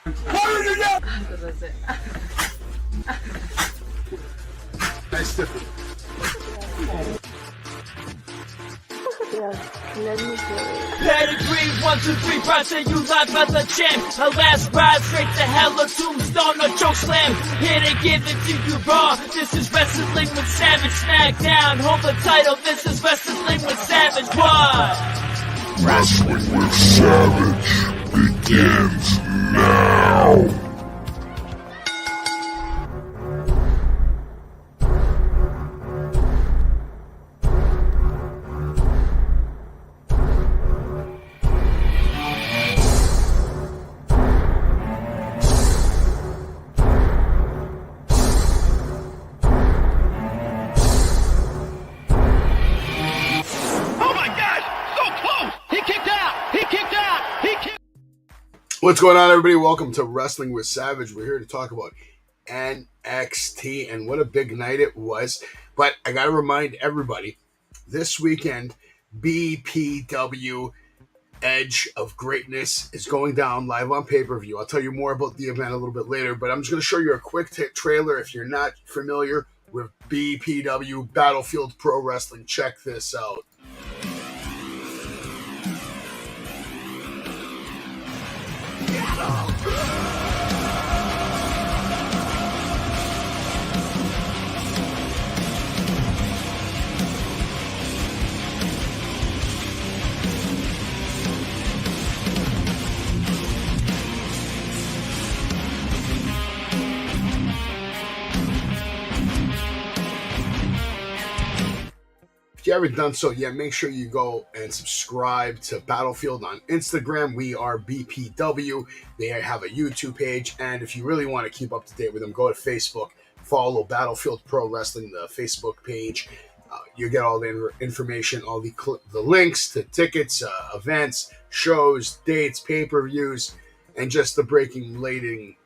Nice different. Pedigree, 1, 2, 3, brought to you live by the champ. A last ride straight to hell, a tombstone, a choke slam. Here to give it to you raw. This is Wrestling with Savage. SmackDown, hold the title. This is Wrestling with Savage. What? Wrestling with Savage begins now. What's going on, everybody? Welcome to Wrestling with Savage. We're here to talk about NXT, and what a big night it was. But I got to remind everybody, this weekend, BPW Edge of Greatness is going down live on pay-per-view. I'll tell you more about the event a little bit later, but I'm just going to show you a quick trailer. If you're not familiar with BPW, Battlefield Pro Wrestling, check this out. If you haven't done so yet, make sure you go and subscribe to Battlefield on Instagram. We are BPW. They have a YouTube page, and if you really want to keep up to date with them, go to Facebook, follow Battlefield Pro Wrestling, the Facebook page. You get all the information, all the links to tickets, events, shows, dates, pay-per-views, and just the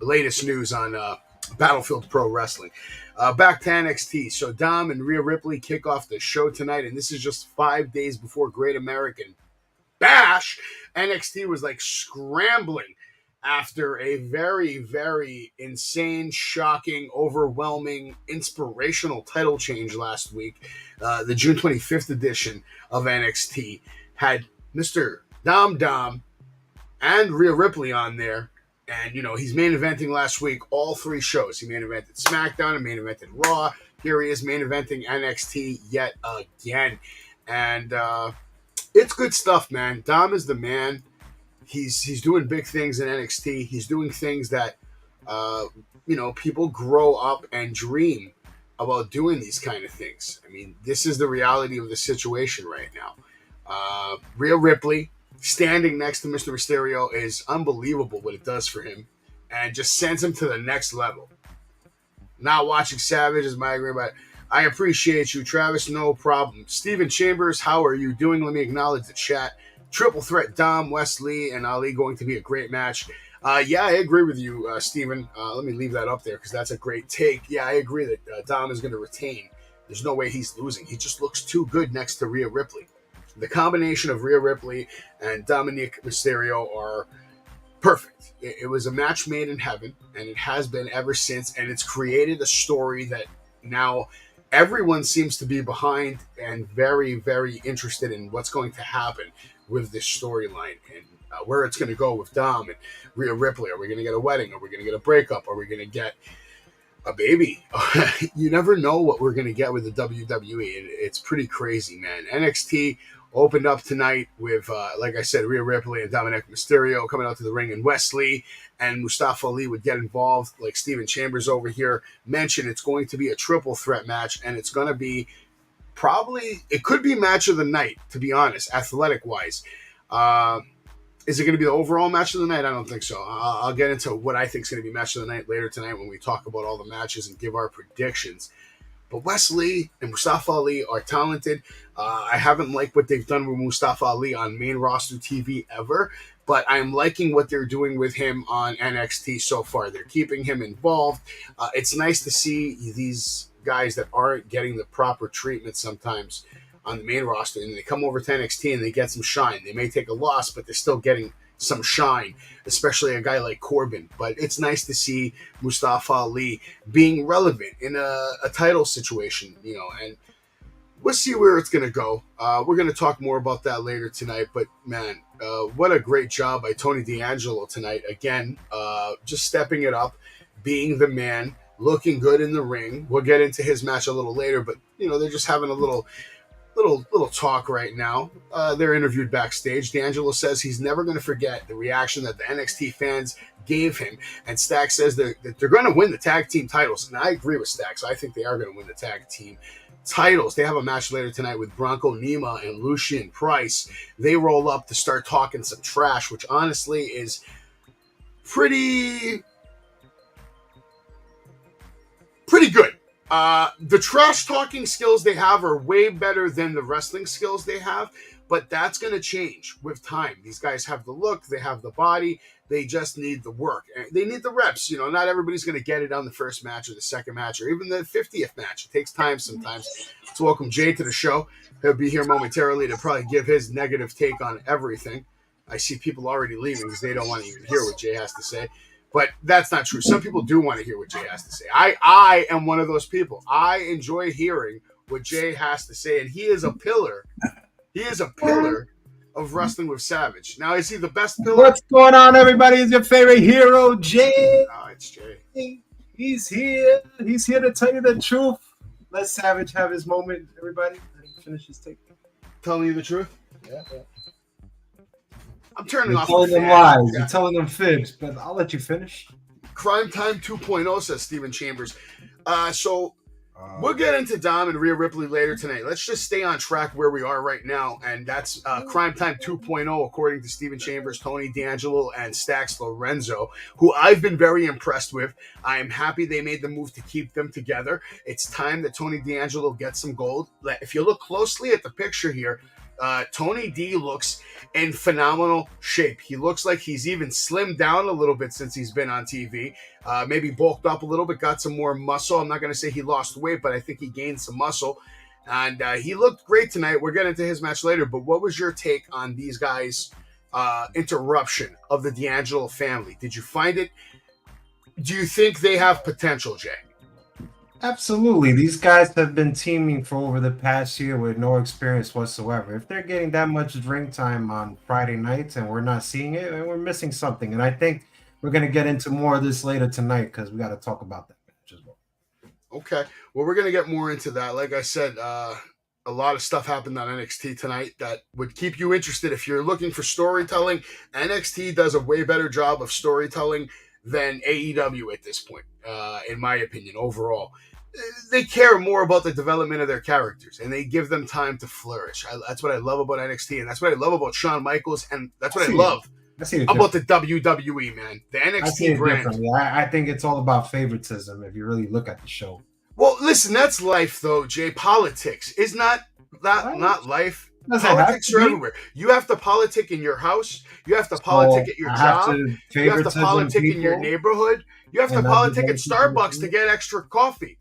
latest news on Battlefield Pro Wrestling. Back to NXT. So Dom and Rhea Ripley kick off the show tonight, and this is just 5 days before Great American Bash. NXT was like scrambling after a very, very insane, shocking, overwhelming, inspirational title change last week. The June 25th edition of NXT had Mr. Dom and Rhea Ripley on there. And, you know, he's main eventing last week, all three shows. He main evented SmackDown and main evented Raw. Here he is main eventing NXT yet again. And it's good stuff, man. Dom is the man. He's doing big things in NXT. He's doing things that, people grow up and dream about doing these kind of things. I mean, this is the reality of the situation right now. Rhea Ripley standing next to Mr. Mysterio is unbelievable what it does for him, and just sends him to the next level. Not watching Savage is my agreement, but I appreciate you, Travis. No problem. Steven Chambers, how are you doing? Let me acknowledge the chat. Triple threat Dom, Wesley, and Ali going to be a great match. Yeah, I agree with you, Steven. Let me leave that up there because that's a great take. Yeah, I agree that Dom is going to retain. There's no way he's losing. He just looks too good next to Rhea Ripley. The combination of Rhea Ripley and Dominic Mysterio are perfect. It was a match made in heaven, and it has been ever since, and it's created a story that now everyone seems to be behind and very, very interested in what's going to happen with this storyline and where it's going to go with Dom and Rhea Ripley. Are we going to get a wedding? Are we going to get a breakup? Are we going to get a baby? You never know what we're going to get with the WWE. It's pretty crazy, man. NXT opened up tonight with, like I said, Rhea Ripley and Dominic Mysterio coming out to the ring, and Wesley and Mustafa Ali would get involved. Like Steven Chambers over here mentioned, it's going to be a triple threat match, and it's going to be it could be match of the night, to be honest, athletic-wise. Is it going to be the overall match of the night? I don't think so. I'll get into what I think is going to be match of the night later tonight when we talk about all the matches and give our predictions. But Wesley and Mustafa Ali are talented. I haven't liked what they've done with Mustafa Ali on main roster TV ever, but I'm liking what they're doing with him on NXT so far. They're keeping him involved. It's nice to see these guys that aren't getting the proper treatment sometimes on the main roster, and they come over to NXT and they get some shine. They may take a loss, but they're still getting some shine, especially a guy like Corbin. But it's nice to see Mustafa Ali being relevant in a title situation, and we'll see where it's going to go. We're going to talk more about that later tonight. But, man, what a great job by Tony D'Angelo tonight. Again, just stepping it up, being the man, looking good in the ring. We'll get into his match a little later, but, they're just having a little talk right now. They're interviewed backstage. D'Angelo says he's never going to forget the reaction that the NXT fans gave him. And Stacks says that they're going to win the tag team titles. And I agree with Stacks. I think they are going to win the tag team titles. They have a match later tonight with Bronco Nima and Lucian Price. They roll up to start talking some trash, which honestly is pretty good. The trash talking skills they have are way better than the wrestling skills they have, but that's going to change with time. These guys have the look, they have the body, they just need the work. They need the reps. Not everybody's going to get it on the first match or the second match or even the 50th match. It takes time sometimes. Let's welcome Jay to the show. He'll be here momentarily to probably give his negative take on everything. I see people already leaving because they don't want to even hear what Jay has to say. But that's not true. Some people do want to hear what Jay has to say. I am one of those people. I enjoy hearing what Jay has to say, and he is a pillar. He is a pillar of Wrestling with Savage. Now, is he the best pillar? What's going on, everybody? Is your favorite hero, Jay? Oh, it's Jay. He's here. He's here to tell you the truth. Let Savage have his moment, everybody. Let him finish his take. Telling you the truth? Yeah. I'm turning You're off telling the them fan. lies. Yeah. You're telling them fibs, but I'll let you finish. Crime Time 2.0, says Steven Chambers. So we'll get into Dom and Rhea Ripley later tonight. Let's just stay on track where we are right now, and that's Crime Time 2.0, according to Steven Chambers, Tony D'Angelo, and Stax Lorenzo, who I've been very impressed with. I am happy they made the move to keep them together. It's time that Tony D'Angelo gets some gold. If you look closely at the picture here, Tony D looks in phenomenal shape. He looks like he's even slimmed down a little bit since he's been on TV. Maybe bulked up a little bit, got some more muscle. I'm not going to say he lost weight, but I think he gained some muscle. And he looked great tonight. We'll get into his match later. But what was your take on these guys' interruption of the D'Angelo family? Did you find it? Do you think they have potential, Jay? Absolutely. These guys have been teaming for over the past year with no experience whatsoever. If they're getting that much ring time on Friday nights and we're not seeing it, we're missing something. And I think we're going to get into more of this later tonight because we got to talk about that match as well. Okay. Well, we're going to get more into that. Like I said, a lot of stuff happened on NXT tonight that would keep you interested. If you're looking for storytelling, NXT does a way better job of storytelling than AEW at this point, in my opinion, overall. They care more about the development of their characters, and they give them time to flourish. That's what I love about NXT, and that's what I love about Shawn Michaels, and that's what I love about the WWE, man. The NXT brand. I think it's all about favoritism if you really look at the show. Well, listen, that's life, though, Jay. Politics is not life. Politics are everywhere. You have to politic in your house. You have to politic at your job. You have to politic in your neighborhood. You have to politic at Starbucks to get extra coffee.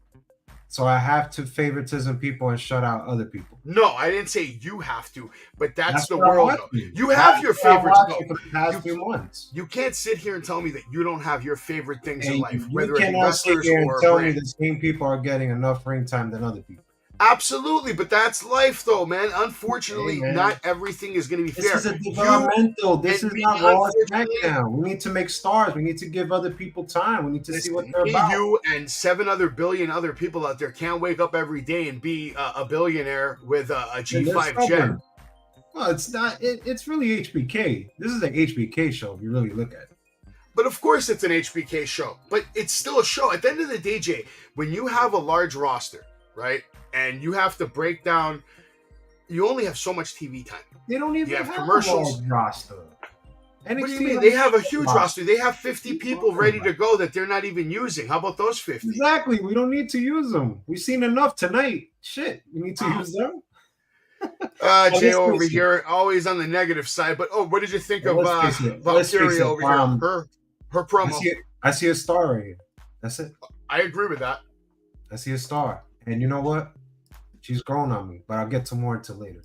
So I have to favoritism people and shut out other people. No, I didn't say you have to, but that's the world. You have your favorites. You can't sit here and tell me that you don't have your favorite things in life, whether it's wrestlers or tell me the same people are getting enough ring time than other people. Absolutely, but that's life, though, man. Unfortunately, not everything is going to be fair. This is a developmental. This is not Raw and SmackDown. We need to make stars. We need to give other people time. We need to see what they're about. You and 7 billion other people out there can't wake up every day and be a billionaire with a G5 jet. No, it's not. It's really HBK. This is an HBK show if you really look at it. But of course, it's an HBK show. But it's still a show. At the end of the day, Jay, when you have a large roster, right? And you have to break down. You only have so much TV time. They don't even have commercials. A roster. What do you mean? They have a huge roster. They have 50 people ready to go that they're not even using. How about those 50? Exactly. We don't need to use them. We've seen enough tonight. Shit. We need to use them. Jay over here, always on the negative side. But what did you think of Valkyria over here? Her promo. I see a star right here. That's it. I agree with that. I see a star. And you know what? She's grown on me, but I'll get to more into later.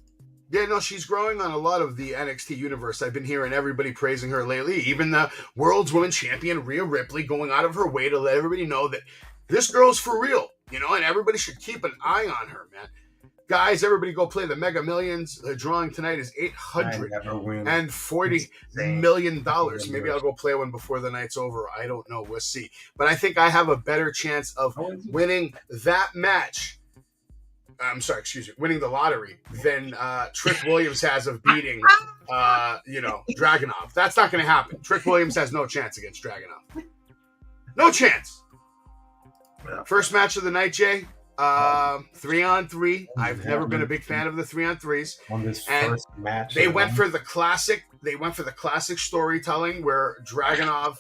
Yeah, no, she's growing on a lot of the NXT universe. I've been hearing everybody praising her lately. Even the World's Women's Champion, Rhea Ripley, going out of her way to let everybody know that this girl's for real, and everybody should keep an eye on her, man. Guys, everybody go play the Mega Millions. The drawing tonight is $840 million. Maybe I'll go play one before the night's over. I don't know. We'll see. But I think I have a better chance of winning that match. I'm sorry, excuse me, winning the lottery than Trick Williams has of beating, Dragunov. That's not going to happen. Trick Williams has no chance against Dragunov. No chance. First match of the night, Jay. 3-on-3. I've never been a big fan of the 3-on-3s. On this first match, they went for the classic. They went for the classic storytelling where Dragunov,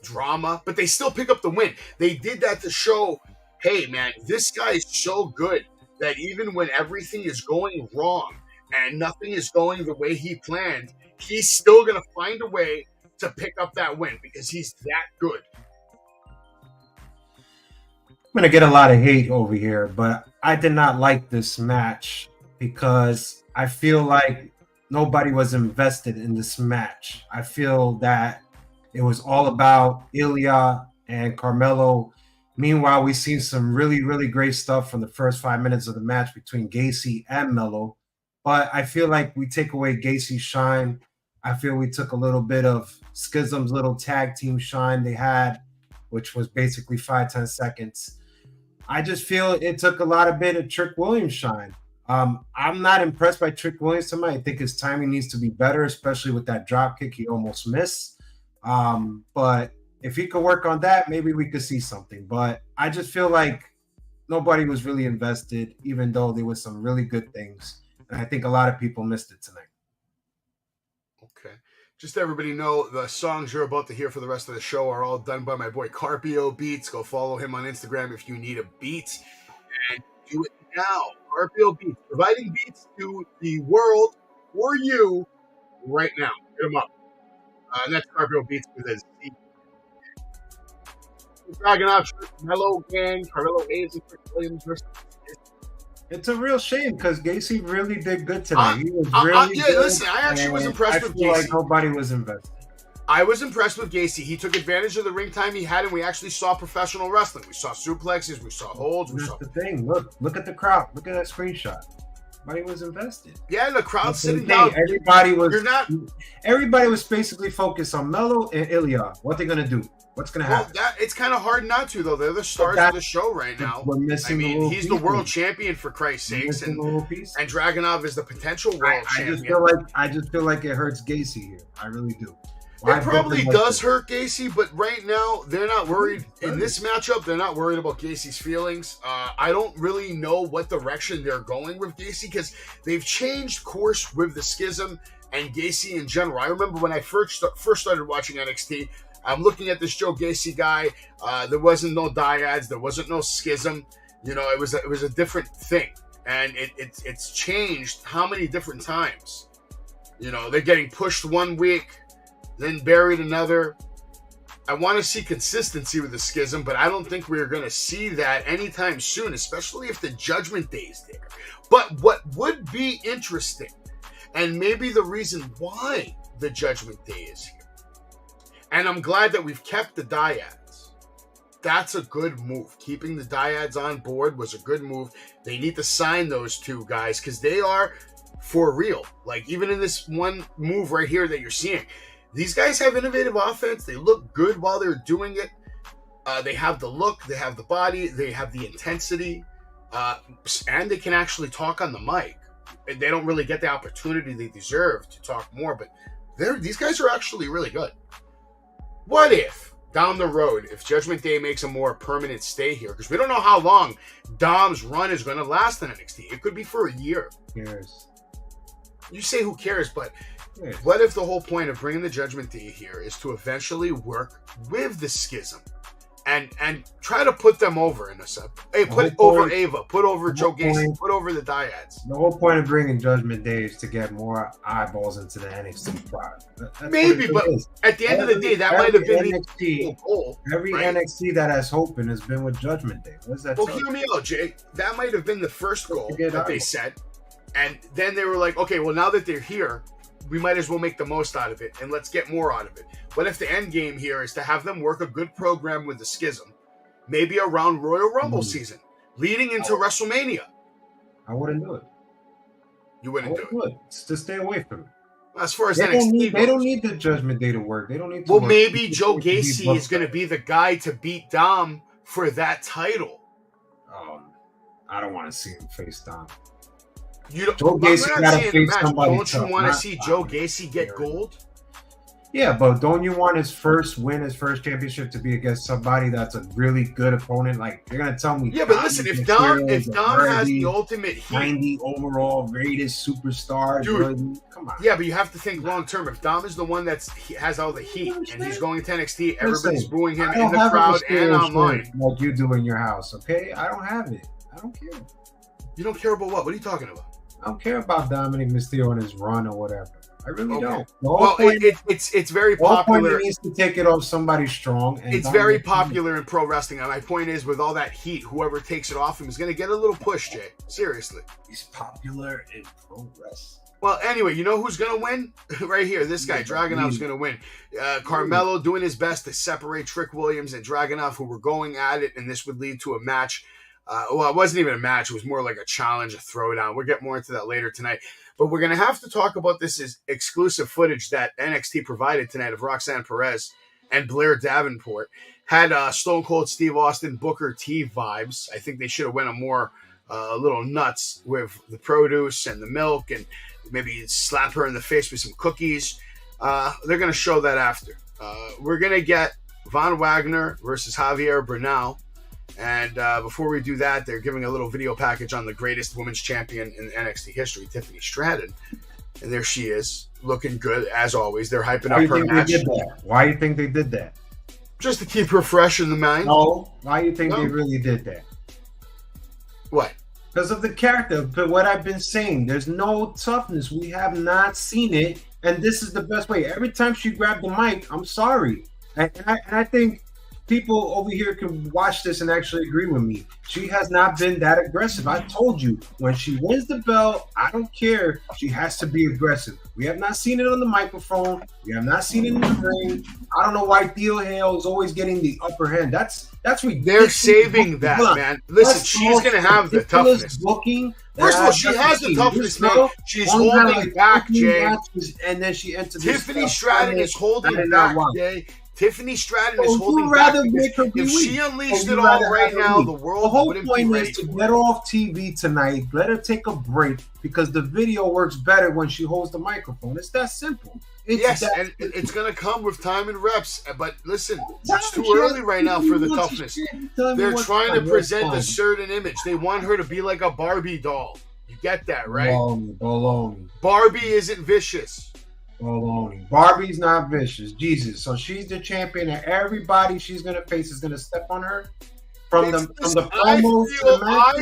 drama, but they still pick up the win. They did that to show, hey man, this guy is so good that even when everything is going wrong and nothing is going the way he planned, he's still gonna find a way to pick up that win because he's that good. I'm going to get a lot of hate over here, but I did not like this match because I feel like nobody was invested in this match. I feel that it was all about Ilya and Carmelo. Meanwhile, we've seen some really, really great stuff from the first 5 minutes of the match between Gacy and Melo. But I feel like we take away Gacy's shine. I feel we took a little bit of Schism's little tag team shine they had, which was basically 5-10 seconds. I just feel it took a lot of bit of Trick Williams shine. I'm not impressed by Trick Williams tonight. I think his timing needs to be better, especially with that drop kick he almost missed. But if he could work on that, maybe we could see something. But I just feel like nobody was really invested, even though there was some really good things. And I think a lot of people missed it tonight. Okay. Just to everybody know, the songs you're about to hear for the rest of the show are all done by my boy Carpio Beats. Go follow him on Instagram if you need a beat. And do it now. Carpio Beats. Providing beats to the world for you right now. Hit him up. And that's Carpio Beats with his Z. Dragunov, Mello Gang, Carmelo Hayes, and Chris Williams versus. It's a real shame because Gacy really did good tonight. He was really good. Listen, I actually was impressed with Gacy. Like nobody was invested. I was impressed with Gacy. He took advantage of the ring time he had, and we actually saw professional wrestling. We saw suplexes, we saw holds. That's the thing. Look at the crowd. Look at that screenshot. Nobody was invested. Yeah, the crowd sitting down. Everybody was basically focused on Melo and Ilya. What they're gonna do? What's going to happen? It's kind of hard not to, though. They're the stars of the show right now. We're missing he's the world champion, for Christ's sakes. And Dragunov is the potential world champion. I just feel like it hurts Gacy here. I really do. It probably does hurt Gacy, but right now, they're not worried. In this matchup, they're not worried about Gacy's feelings. I don't really know what direction they're going with Gacy because they've changed course with the Schism and Gacy in general. I remember when I first started watching NXT, I'm looking at this Joe Gacy guy. There wasn't no dyads. There wasn't no Schism. It was a different thing, and it's changed how many different times. They're getting pushed one week, then buried another. I want to see consistency with the Schism, but I don't think we're going to see that anytime soon, especially if the Judgment Day is there. But what would be interesting, and maybe the reason why the Judgment Day is here, and I'm glad that we've kept the dyads. That's a good move. Keeping the dyads on board was a good move. They need to sign those two guys because they are for real. Like, even in this one move right here that you're seeing, these guys have innovative offense. They look good while they're doing it. They have the look. They have the body. They have the intensity. And they can actually talk on the mic. They don't really get the opportunity they deserve to talk more, but these guys are actually really good. What if, down the road, if Judgment Day makes a more permanent stay here, because we don't know how long Dom's run is going to last in NXT. It could be for a year. Who cares? You say who cares, but what if the whole point of bringing the Judgment Day here is to eventually work with the Schism and try to put them over in a sub? Hey, put over Ava, put over Joe Gacy, put over the dyads. The whole point of bringing Judgment Day is to get more eyeballs into the NXT product. Maybe, but at the end of the day, that might have been the goal. Every NXT that has hope in has been with Judgment Day. What does that Well, hear me out, Jay. That might have been the first goal that they set. And then they were like, okay, well, now that they're here, we might as well make the most out of it, and let's get more out of it. What if the end game here is to have them work a good program with the Schism, maybe around Royal Rumble season, leading into WrestleMania? I wouldn't do it. You wouldn't do it. Just stay away from it. As far as They NXT goes. don't need the Judgment Day to work. They don't need to Well, work. maybe Joe Gacy is going to be the guy to beat Dom for that title. I don't want to see him face Dom. Joe Gacy got to face somebody. Don't you want to see Joe Gacy get gold? Yeah, but don't you want his first win, his first championship, to be against somebody that's a really good opponent? Like, you're gonna tell me? Yeah, but listen, if Dom has the ultimate heat, 90 overall rated superstar, dude, come on. Yeah, but you have to think long term. If Dom is the one has all the heat and he's going to NXT, everybody's booing him in the crowd and online, like you do in your house. Okay, I don't have it. I don't care. You don't care about what? What are you talking about? I don't care about Dominic Mysterio and his run or whatever. I really don't. Well, it's very popular. He needs to take it off somebody strong. And it's very popular in pro wrestling. And my point is, with all that heat, whoever takes it off him is going to get a little push, Jay. Seriously. He's popular in pro wrestling. Well, anyway, you know who's going to win? Right here. This guy, Dragunov's going to win. Carmelo doing his best to separate Trick Williams and Dragunov, who were going at it, and this would lead to a match. Well, it wasn't even a match. It was more like a challenge, a throwdown. We'll get more into that later tonight. But we're going to have to talk about this as exclusive footage that NXT provided tonight of Roxanne Perez and Blair Davenport. Had Stone Cold Steve Austin, Booker T vibes. I think they should have went a little nuts with the produce and the milk and maybe slap her in the face with some cookies. They're going to show that after. We're going to get Von Wagner versus Javier Bernal. And before we do that, they're giving a little video package on the greatest women's champion in NXT history, Tiffany Stratton. And there she is, looking good, as always. They're hyping up her match. Why do you think they did that? Just to keep her fresh in the mind. No. Why do you think they really did that? What? Because of the character. But what I've been saying, there's no toughness. We have not seen it. And this is the best way. Every time she grabbed the mic, I'm sorry. And I think people over here can watch this and actually agree with me. She has not been that aggressive. I told you, when she wins the belt, I don't care. She has to be aggressive. We have not seen it on the microphone. We have not seen it in the ring. I don't know why Theo Hale is always getting the upper hand. That's ridiculous. They're saving that, man. Listen, she's going to have the toughness. First of all, she has the toughness, man. She's holding back, Jay. And then she enters Tiffany Stratton is holding back, Jay. Tiffany Stratton is holding back. If she unleashed it all right now, the world wouldn't be ready. The whole point is to get her off TV tonight. Let her take a break because the video works better when she holds the microphone. It's that simple. Yes, and it's going to come with time and reps. But listen, it's too early right now for the toughness. They're trying to present a certain image. They want her to be like a Barbie doll. You get that, right? Baloney. Barbie isn't vicious. Baloney. Barbie's not vicious. Jesus. So she's the champion, and everybody she's gonna face is gonna step on her. From the promos to the match.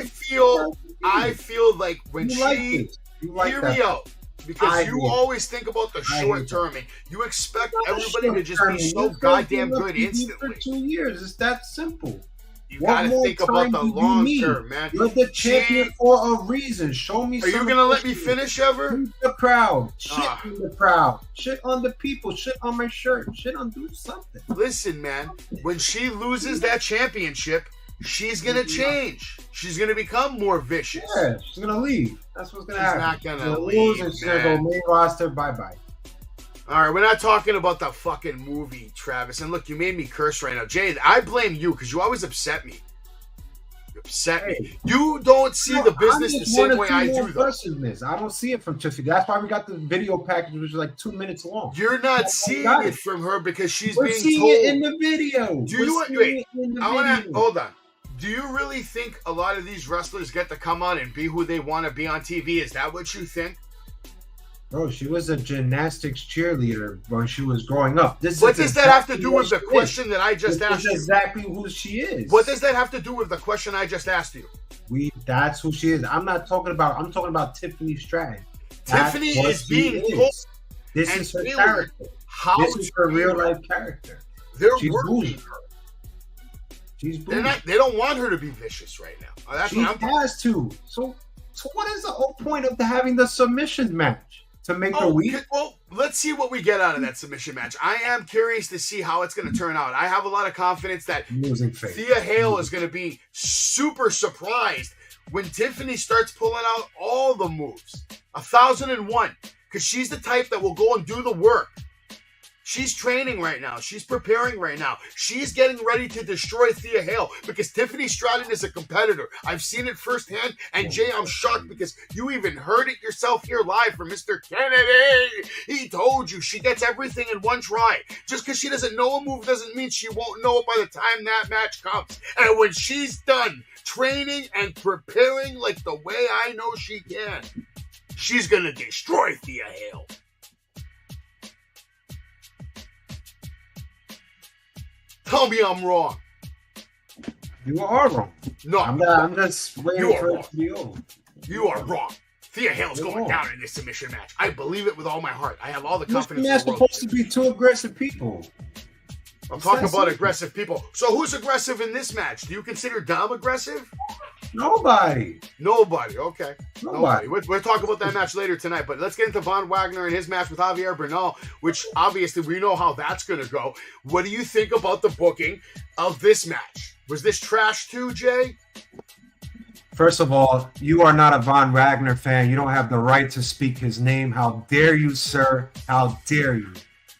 I feel like when hear me out. Because you always think about the short term. You expect everybody to just be so goddamn good instantly. For 2 years, it's that simple. You gotta think about the long term, man. You're the champion for a reason. Show me. Are you gonna let me finish ever? The crowd. Shit on the crowd. Shit on the people. Shit on my shirt. Shit on do something. Listen, man. When she loses that championship, she's gonna change. She's gonna become more vicious. Yeah, she's gonna leave. That's what's gonna happen. She's not gonna leave, and she's gonna go main roster. Bye. All right, we're not talking about the fucking movie, Travis. And look, you made me curse right now. Jay, I blame you because you always upset me. You upset me. You don't see the business the same way I do, though. I don't see it from Tiffany. That's why we got the video package, which is like 2 minutes long. You're not seeing it from her because she's being told. We're seeing it in the video. Hold on. Do you really think a lot of these wrestlers get to come on and be who they want to be on TV? Is that what you think? Bro, she was a gymnastics cheerleader when she was growing up. What does that have to do with the question that I just asked you? That's exactly who she is. What does that have to do with the question I just asked you? That's who she is. I'm talking about Tiffany Stratton. Tiffany is being told. This is her character. This is her real life character. They're working her. She's they don't want her to be vicious right now. She has to. So So what is the whole point of having the submission match? To make the week? Well, let's see what we get out of that submission match. I am curious to see how it's going to turn out. I have a lot of confidence that Thea Hale is going to be super surprised when Tiffany starts pulling out all the moves. 1001. Because she's the type that will go and do the work. She's training right now. She's preparing right now. She's getting ready to destroy Thea Hale because Tiffany Stratton is a competitor. I've seen it firsthand. And Jay, I'm shocked because you even heard it yourself here live from Mr. Kennedy. He told you she gets everything in one try. Just because she doesn't know a move doesn't mean she won't know it by the time that match comes. And when she's done training and preparing like the way I know she can, she's going to destroy Thea Hale. Tell me I'm wrong. You are wrong. No, I'm just waiting for it to be over. You are wrong. Thea Hale's going down in this submission match. I believe it with all my heart. I have all the confidence in the world. Supposed to be two aggressive people. I'm talking about aggressive people. So who's aggressive in this match? Do you consider Dom aggressive? Nobody. Okay. Nobody. We'll talk about that match later tonight, but let's get into Von Wagner and his match with Javier Bernal, which obviously we know how that's going to go. What do you think about the booking of this match? Was this trash too, Jay? First of all, you are not a Von Wagner fan. You don't have the right to speak his name. How dare you, sir? How dare you?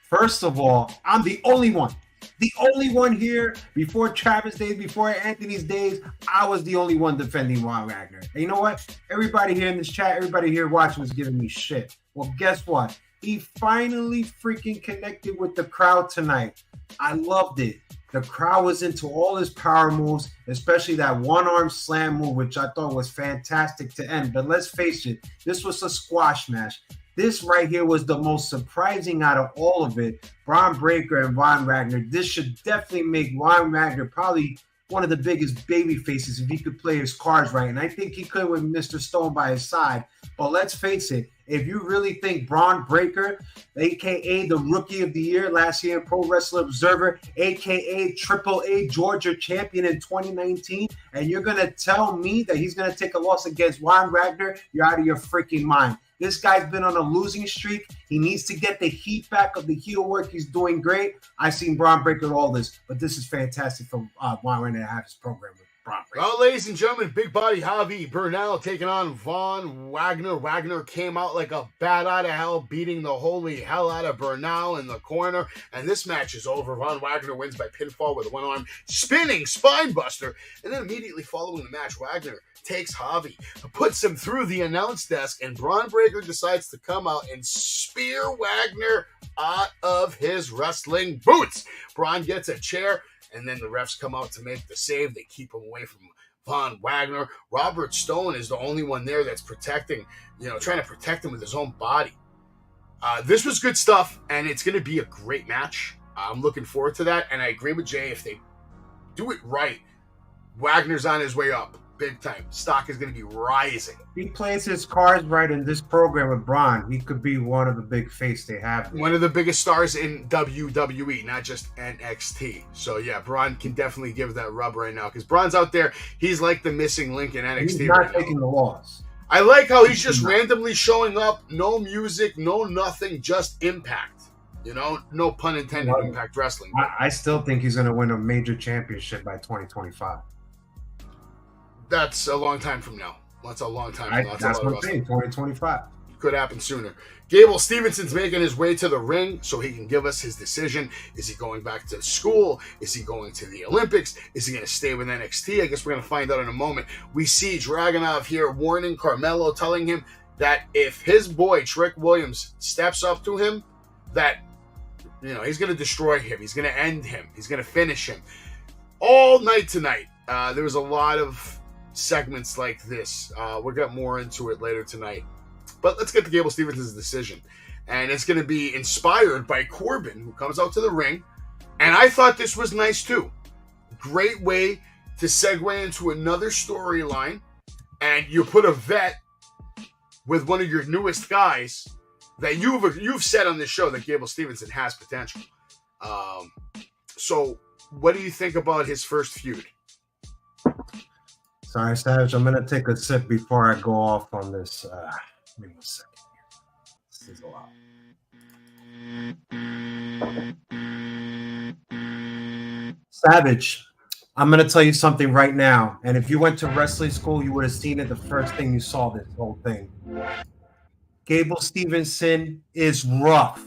First of all, I'm the only one. The only one here, before Travis' days, before Anthony's days, I was the only one defending Von Wagner. And you know what? Everybody here in this chat, everybody here watching was giving me shit. Well, guess what? He finally freaking connected with the crowd tonight. I loved it. The crowd was into all his power moves, especially that one-arm slam move, which I thought was fantastic to end. But let's face it, this was a squash match. This right here was the most surprising out of all of it. Braun Breaker and Von Wagner. This should definitely make Von Wagner probably one of the biggest baby faces if he could play his cards right. And I think he could with Mr. Stone by his side. But let's face it, if you really think Braun Breaker, a.k.a. the Rookie of the Year last year in Pro Wrestling Observer, a.k.a. AAA Georgia champion in 2019, and you're going to tell me that he's going to take a loss against Von Wagner, you're out of your freaking mind. This guy's been on a losing streak. He needs to get the heat back of the heel work. He's doing great. I've seen Braun Breaker all this, but this is fantastic for Von Wagner to have his program with Braun Breaker. Well, ladies and gentlemen, big body Javi Bernal taking on Von Wagner. Wagner came out like a bat out of hell, beating the holy hell out of Bernal in the corner. And this match is over. Von Wagner wins by pinfall with a one-arm spinning spine buster. And then immediately following the match, Wagner takes Javi, puts him through the announce desk, and Braun Breaker decides to come out and spear Wagner out of his wrestling boots. Braun gets a chair, and then the refs come out to make the save. They keep him away from Von Wagner. Robert Stone is the only one there that's protecting, trying to protect him with his own body. This was good stuff, and it's going to be a great match. I'm looking forward to that, and I agree with Jay. If they do it right, Wagner's on his way up. Big time. Stock is going to be rising. He plays his cards right in this program with Braun. He could be one of the big face they have there. One of the biggest stars in WWE, not just NXT. So, yeah, Braun can definitely give that rub right now because Braun's out there. He's like the missing link in NXT. He's not taking the loss. I like how he's just randomly showing up. No music, no nothing, just impact. No pun intended, Impact Wrestling. I still think he's going to win a major championship by 2025. That's a long time from now. That's a long time from now. That's what I'm saying, 2025. Could happen sooner. Gable Stevenson's making his way to the ring so he can give us his decision. Is he going back to school? Is he going to the Olympics? Is he going to stay with NXT? I guess we're going to find out in a moment. We see Dragunov here warning Carmelo, telling him that if his boy, Trick Williams, steps up to him, that, he's going to destroy him. He's going to end him. He's going to finish him. All night tonight, there was a lot of segments like this. We'll get more into it later tonight. But let's get to Gable Stevenson's decision. And it's going to be inspired by Corbin, who comes out to the ring. And I thought this was nice, too. Great way to segue into another storyline. And you put a vet with one of your newest guys that you've said on this show that Gable Stevenson has potential. So what do you think about his first feud? Sorry, Savage. I'm gonna take a sip before I go off on this. Give me 1 second. This is a lot. Savage, I'm gonna tell you something right now. And if you went to wrestling school, you would have seen it the first thing you saw this whole thing. Gable Stevenson is rough.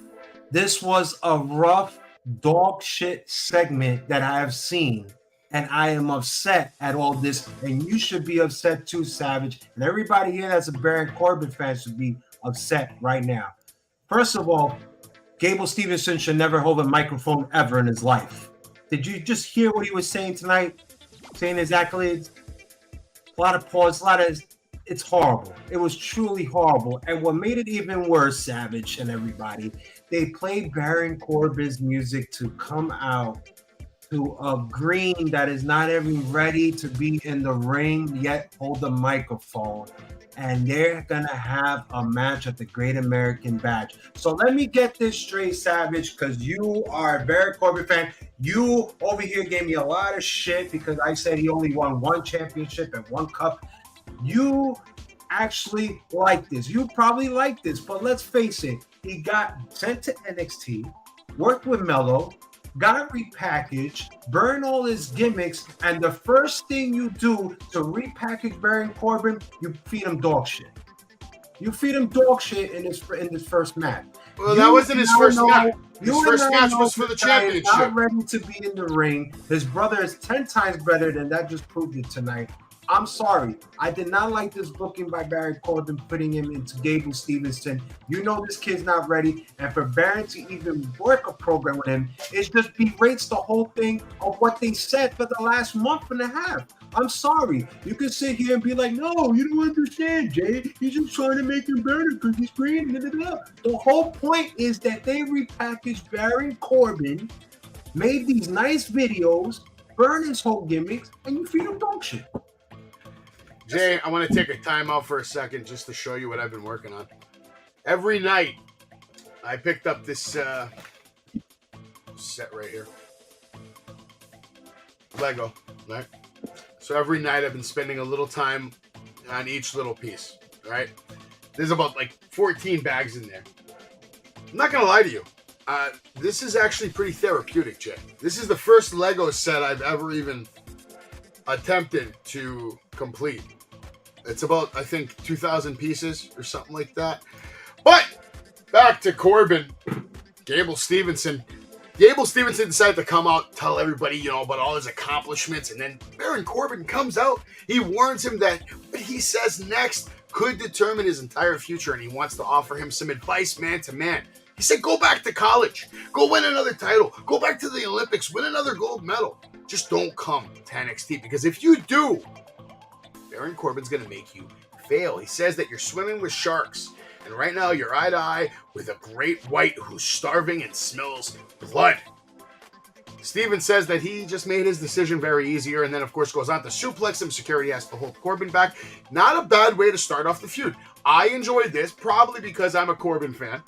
This was a rough dog shit segment that I have seen. And I am upset at all this. And you should be upset too, Savage. And everybody here that's a Baron Corbin fan should be upset right now. First of all, Gable Stevenson should never hold a microphone ever in his life. Did you just hear what he was saying tonight? Saying his accolades? A lot of pause, it's horrible. It was truly horrible. And what made it even worse, Savage and everybody, they played Baron Corbin's music to come out to a green that is not even ready to be in the ring yet hold the microphone. And they're going to have a match at the Great American Bash. So let me get this straight, Savage, because you are a Baron Corbin fan. You over here gave me a lot of shit because I said he only won 1 championship and 1 cup. You actually like this. You probably like this, but let's face it. He got sent to NXT, worked with Melo, got repackaged, burn all his gimmicks, and the first thing you do to repackage Baron Corbin, you feed him dog shit. You feed him dog shit in this first match. Well, that wasn't his first match. His first match was for the championship. Not ready to be in the ring. His brother is 10 times better than that. Just proved it tonight. I'm sorry. I did not like this booking by Baron Corbin, putting him into Gable Stevenson. You know this kid's not ready. And for Baron to even work a program with him, it just berates the whole thing of what they said for the last month and a half. I'm sorry. You can sit here and be like, no, you don't understand, Jay. He's just trying to make him better because he's green. The whole point is that they repackaged Baron Corbin, made these nice videos, burn his whole gimmicks, and you feed him dog shit. Jay, I want to take a time out for a second just to show you what I've been working on. Every night, I picked up this set right here. Lego, right? So every night I've been spending a little time on each little piece, right? There's about like 14 bags in there. I'm not going to lie to you. This is actually pretty therapeutic, Jay. This is the first Lego set I've ever even attempted to complete. It's about, I think, 2,000 pieces or something like that. But back to Corbin, Gable Stevenson. Gable Stevenson decided to come out, tell everybody, about all his accomplishments. And then Baron Corbin comes out. He warns him that what he says next could determine his entire future. And he wants to offer him some advice, man to man. He said, go back to college. Go win another title. Go back to the Olympics. Win another gold medal. Just don't come to NXT. Because if you do, Baron Corbin's going to make you fail. He says that you're swimming with sharks. And right now, you're eye to eye with a great white who's starving and smells blood. Steven says that he just made his decision very easier. And then, of course, goes on to suplex him. Security has to hold Corbin back. Not a bad way to start off the feud. I enjoyed this, probably because I'm a Corbin fan.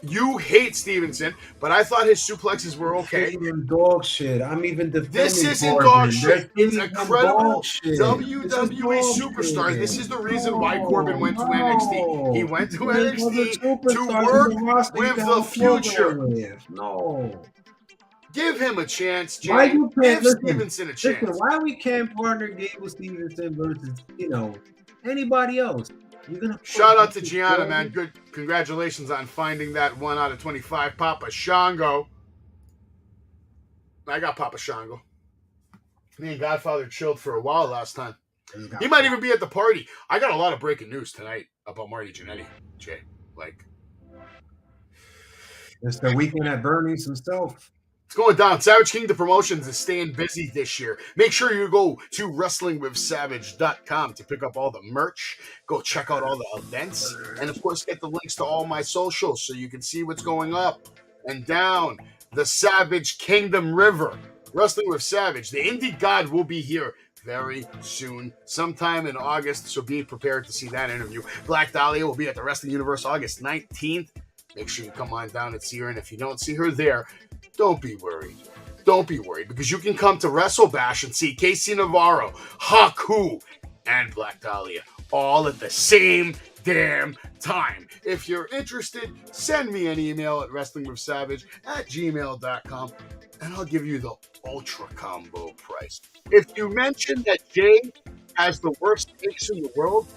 You hate Stevenson, but I thought his suplexes were okay. Dog shit. I'm even defending This isn't Corbin. dog shit. It's a credible WWE superstar. Shit. This is the reason why Corbin went to NXT. He went to NXT to work with the future. No. Give him a chance, Jay. Why you can't Give Stevenson a chance. Listen, why we can't partner Gable Stevenson versus, anybody else? Shout out to Gianna, man. Good. Congratulations on finding that 1 out of 25. Papa Shango. I got Papa Shango. Me and Godfather chilled for a while last time. He might even be at the party. I got a lot of breaking news tonight about Marty Jannetty, Jay. It's the weekend at Bernie's himself. It's going down. Savage Kingdom Promotions is staying busy this year. Make sure you go to WrestlingWithSavage.com to pick up all the merch. Go check out all the events. And, of course, get the links to all my socials so you can see what's going up and down the Savage Kingdom River. Wrestling with Savage. The Indie God will be here very soon, sometime in August, so be prepared to see that interview. Black Dahlia will be at the Wrestling Universe August 19th. Make sure you come on down and see her, and if you don't see her there, don't be worried. Don't be worried, because you can come to WrestleBash and see Casey Navarro, Haku, and Black Dahlia, all at the same damn time. If you're interested, send me an email at wrestlingwithsavage@gmail.com and I'll give you the ultra combo price. If you mention that Jay has the worst steaks in the world,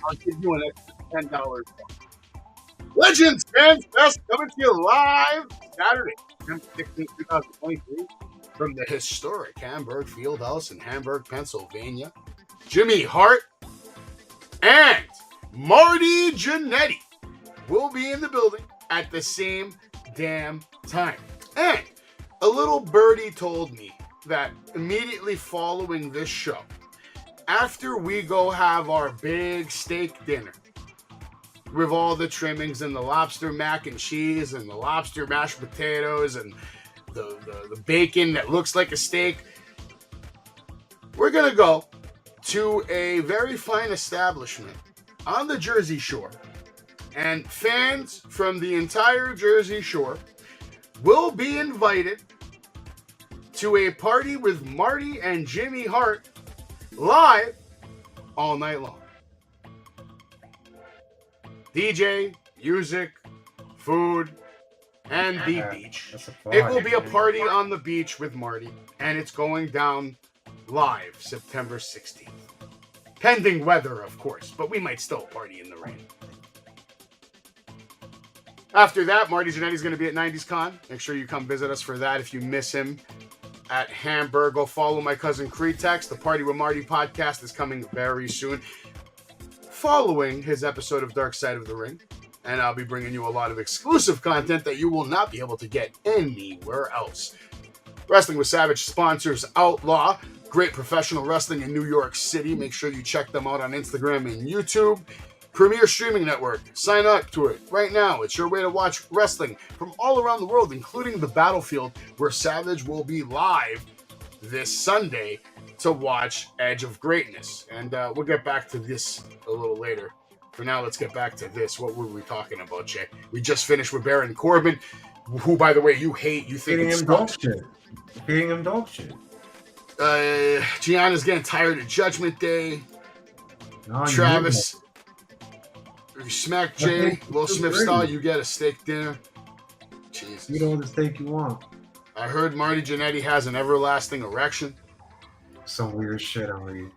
I'll give you an extra $10. Legends Fans Fest coming to you live Saturday, September 16, 2023, from the historic Hamburg Fieldhouse in Hamburg, Pennsylvania. Jimmy Hart and Marty Jannetty will be in the building at the same damn time. And a little birdie told me that immediately following this show, after we go have our big steak dinner with all the trimmings and the lobster mac and cheese and the lobster mashed potatoes and the bacon that looks like a steak, we're going to go to a very fine establishment on the Jersey Shore. And fans from the entire Jersey Shore will be invited to a party with Marty and Jimmy Hart live all night long. DJ, music, food, and the beach. It will be a party on the beach with Marty, and it's going down live September 16th. Pending weather, of course, but we might still party in the rain. After that, Marty Jannetty's going to be at 90s Con. Make sure you come visit us for that if you miss him at Hamburg. Go follow my cousin Cri Text. The Party with Marty podcast is coming very soon, following his episode of Dark Side of the Ring. And I'll be bringing you a lot of exclusive content that you will not be able to get anywhere else. Wrestling with Savage sponsors Outlaw, great professional wrestling in New York City. Make sure you check them out on Instagram and YouTube. Premier Streaming Network. Sign up to it right now. It's your way to watch wrestling from all around the world, including the Battlefield, where Savage will be live this Sunday to watch Edge of Greatness. And we'll get back to this a little later. For now, let's get back to this. What were we talking about, Jay? We just finished with Baron Corbin, who, by the way, you hate. You think it's dog shit. Feeding him dog shit. Gianna's getting tired of Judgment Day. No, Travis, you smack Jay, Will Smith style, you get a steak dinner. Jesus. You know the steak you want. I heard Marty Jannetty has an everlasting erection. Some weird shit I'm reading.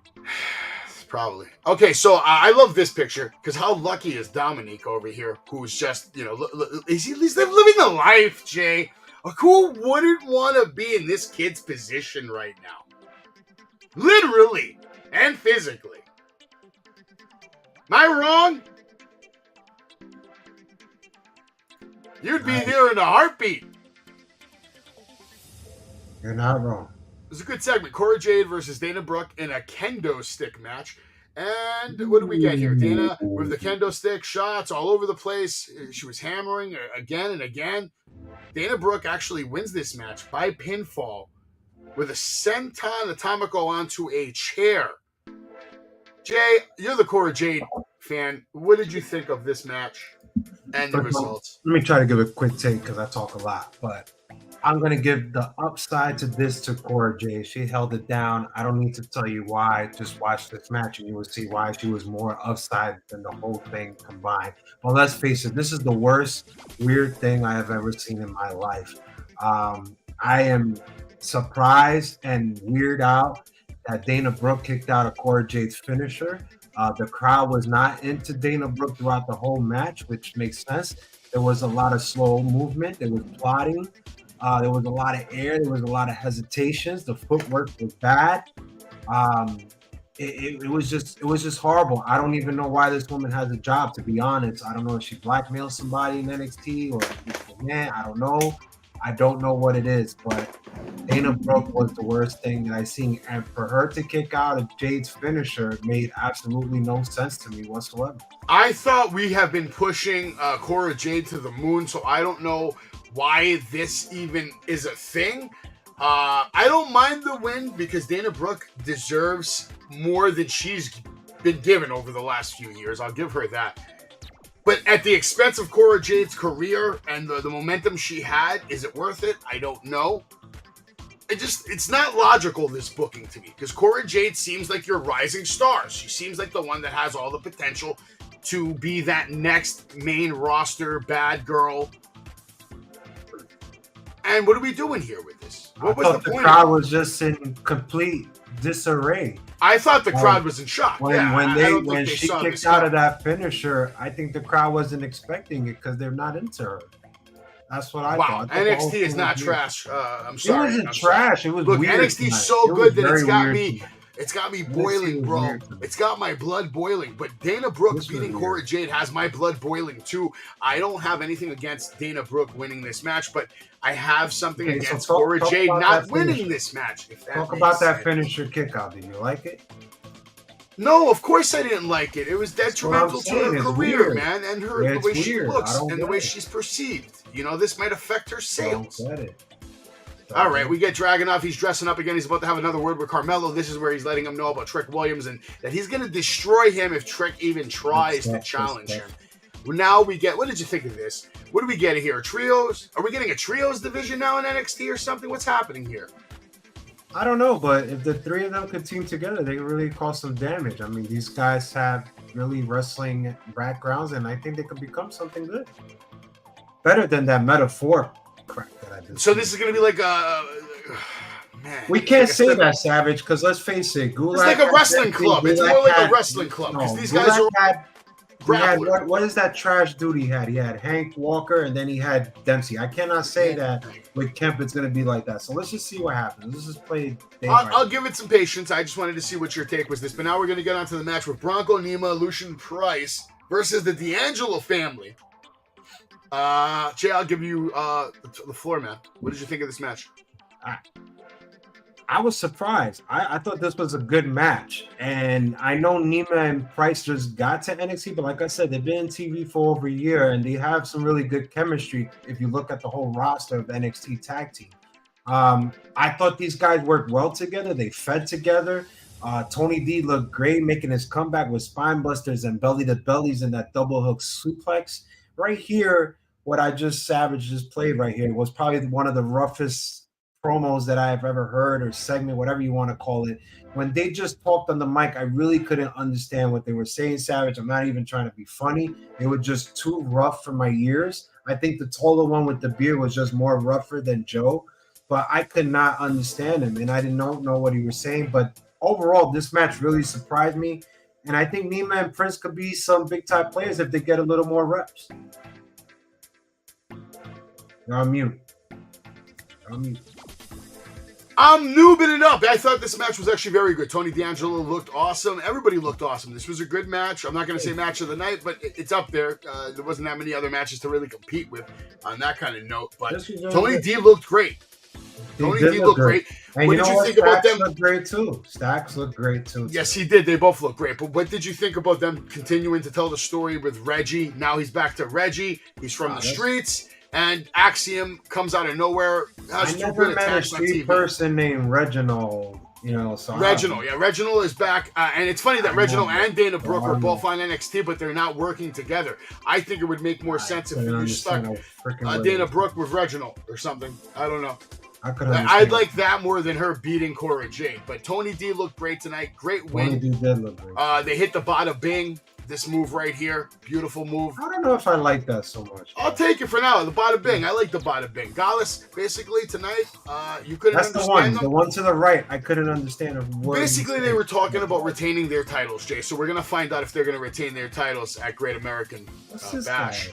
Probably. Okay, so I love this picture because how lucky is Dominique over here, who's just, he's living the life, Jay. Like, who wouldn't want to be in this kid's position right now? Literally and physically. Am I wrong? You'd be there in a heartbeat. You're not wrong. It was a good segment. Cora Jade versus Dana Brooke in a kendo stick match. And what do we get here? Dana with the kendo stick, shots all over the place. She was hammering again and again. Dana Brooke actually wins this match by pinfall with a senton atomico onto a chair. Jay, you're the Cora Jade fan. What did you think of this match and the results? Let me try to give a quick take because I talk a lot, but I'm going to give the upside to this to Cora Jade. She held it down. I don't need to tell you why. Just watch this match and you will see why she was more upside than the whole thing combined. But let's face it, this is the worst weird thing I have ever seen in my life. I am surprised and weirded out that Dana Brooke kicked out of Cora Jade's finisher. The crowd was not into Dana Brooke throughout the whole match, which makes sense. There was a lot of slow movement. There was plotting. There was a lot of air. There was a lot of hesitations. The footwork was bad. It was just horrible. I don't even know why this woman has a job, to be honest. I don't know if she blackmailed somebody in NXT or man. I don't know. I don't know what it is, but Dana Brooke was the worst thing that I've seen. And for her to kick out of Jade's finisher made absolutely no sense to me whatsoever. I thought we have been pushing Cora Jade to the moon, so I don't know why this even is a thing. I don't mind the win because Dana Brooke deserves more than she's been given over the last few years. I'll give her that. But at the expense of Cora Jade's career and the momentum she had, is it worth it? I don't know. it's not logical, this booking to me, because Cora Jade seems like your rising star. She seems like the one that has all the potential to be that next main roster bad girl. And what are we doing here with this? What was the point? The crowd was just in complete disarray. I thought the crowd was in shock. When she kicked out of that finisher, I think the crowd wasn't expecting it because they're not into her. That's what I thought. NXT is not trash. I'm sorry. It wasn't trash. It was look, weird. NXT is so good that it's got me boiling, bro. It's got my blood boiling. But Dana Brooke beating Cora Jade has my blood boiling too. I don't have anything against Dana Brooke winning this match, but I have something against Cora Jade not winning this match. Talk about that finisher kick out. Did you like it? No, of course I didn't like it. It was detrimental to her career, man, and the way she looks and the way she's perceived. You know, this might affect her sales. All right, we get Dragunov. He's dressing up again. He's about to have another word with Carmelo. This is where he's letting him know about Trick Williams and that he's going to destroy him if Trick even tries to challenge him. Now we get, what did you think of this? What do we get here? Trios? Are we getting a trios division now in NXT or something? What's happening here? I don't know, but if the three of them could team together, they could really cause some damage. I mean, these guys have really wrestling backgrounds, and I think they could become something good. Better than that metaphor crap that I did. So this is going to be like a... Man, we can't say that, Savage, because let's face it. Gulak it's like a wrestling club. It's more like a wrestling club, because these guys are... What is that trash dude he had? He had Hank Walker, and then he had Dempsey. I cannot say that with Kemp it's going to be like that. So let's just see what happens. Let's just play. I'll give it some patience. I just wanted to see what your take was this. But now we're going to get on to the match with Bronco Nima, Lucian Price versus the D'Angelo family. Jay, I'll give you the floor, man. What did you think of this match? I was surprised. I thought this was a good match. And I know Nima and Price just got to NXT, but like I said, they've been in TV for over a year, and they have some really good chemistry if you look at the whole roster of NXT tag team. I thought these guys worked well together. They fed together. Tony D looked great, making his comeback with spine busters and belly-to-bellies and that double hook suplex. Right here, what I just Savage just played right here was probably one of the roughest promos that I've ever heard, or segment, whatever you want to call it. When they just talked on the mic, I really couldn't understand what they were saying, Savage. I'm not even trying to be funny. It was just too rough for my ears. I think the taller one with the beard was just more rougher than Joe, but I could not understand him, and I didn't know what he was saying. But overall, this match really surprised me, and I think Nima and Prince could be some big-time players if they get a little more reps. You're on mute. I'm noobing it up. I thought this match was actually very good. Tony D'Angelo looked awesome. Everybody looked awesome. This was a good match. I'm not going to say match of the night, but it's up there. There wasn't that many other matches to really compete with on that kind of note. But Tony D looked great. Tony D looked great. And what did you think about them? Looked great too. Stacks looked great too. Yes, he did. They both looked great. But what did you think about them continuing to tell the story with Reggie? Now he's back to Reggie. He's from the streets. And Axiom comes out of nowhere. I never met a street person named Reginald. Reginald is back. And it's funny that Reginald and Dana Brooke were both on NXT, but they're not working together. I think it would make more sense if you stuck Dana Brooke with Reginald or something. I don't know. I'd like that more than her beating Cora Jade. But Tony D looked great tonight. Great win. Tony D did look great. They hit the bada bing. This move right here, beautiful move. I don't know if I like that so much. I'll take it for now. The bada bing. I like the bada bing. Gallus, basically tonight, you couldn't understand them. The one to the right, I couldn't understand. Basically, they were talking about retaining their titles, Jay. So we're gonna find out if they're gonna retain their titles at Great American Bash.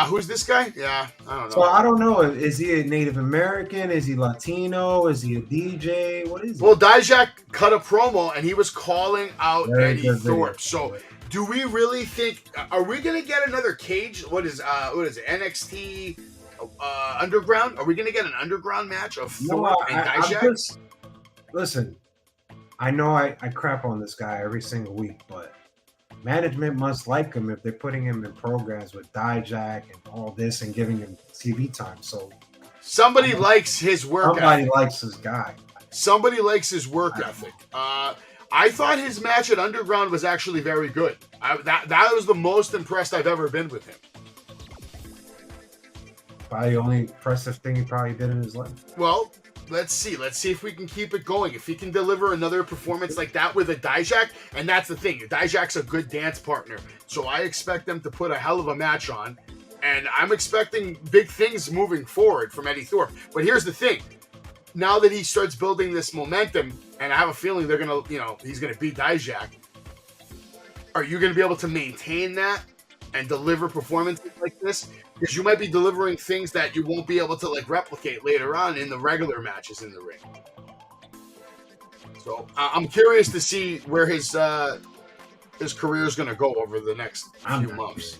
Who's this guy? Yeah, I don't know. So I don't know. Is he a Native American? Is he Latino? Is he a DJ? What is he? Well, Dijak cut a promo and he was calling out Eddie Thorpe. So do we really think? Are we gonna get another cage? What is it? NXT Underground? Are we gonna get an underground match of Thorpe and Dijak? Listen, I know I crap on this guy every single week, but management must like him if they're putting him in programs with Dijak and all this and giving him TV time. So somebody likes his work. Somebody likes his guy. Somebody likes his work ethic. I thought his match at Underground was actually very good. That was the most impressed I've ever been with him. Probably the only impressive thing he probably did in his life. Well, let's see if we can keep it going. If he can deliver another performance like that with a Dijak, and that's the thing, Dijak's a good dance partner, so I expect them to put a hell of a match on, and I'm expecting big things moving forward from Eddie Thorpe. But here's the thing: now that he starts building this momentum, and I have a feeling they're gonna, he's gonna beat Dijak. Are you gonna be able to maintain that and deliver performances like this? Because you might be delivering things that you won't be able to replicate later on in the regular matches in the ring. So I'm curious to see where his career is going to go over the next few months.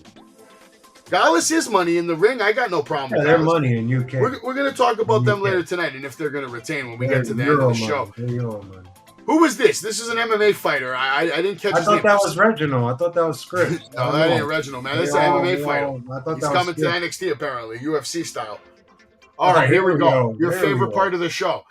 Gallus is money in the ring. I got no problem with that. They're money in UK. We're going to talk about them later tonight and if they're going to retain when we get to the end of the show. Who was this? This is an MMA fighter. I didn't catch his name. I thought that was Reginald. I thought that was Scripps. No, that ain't Reginald, man. This is an MMA fighter. He's coming to NXT, apparently, UFC style. All right, here we go. Your favorite part of the show.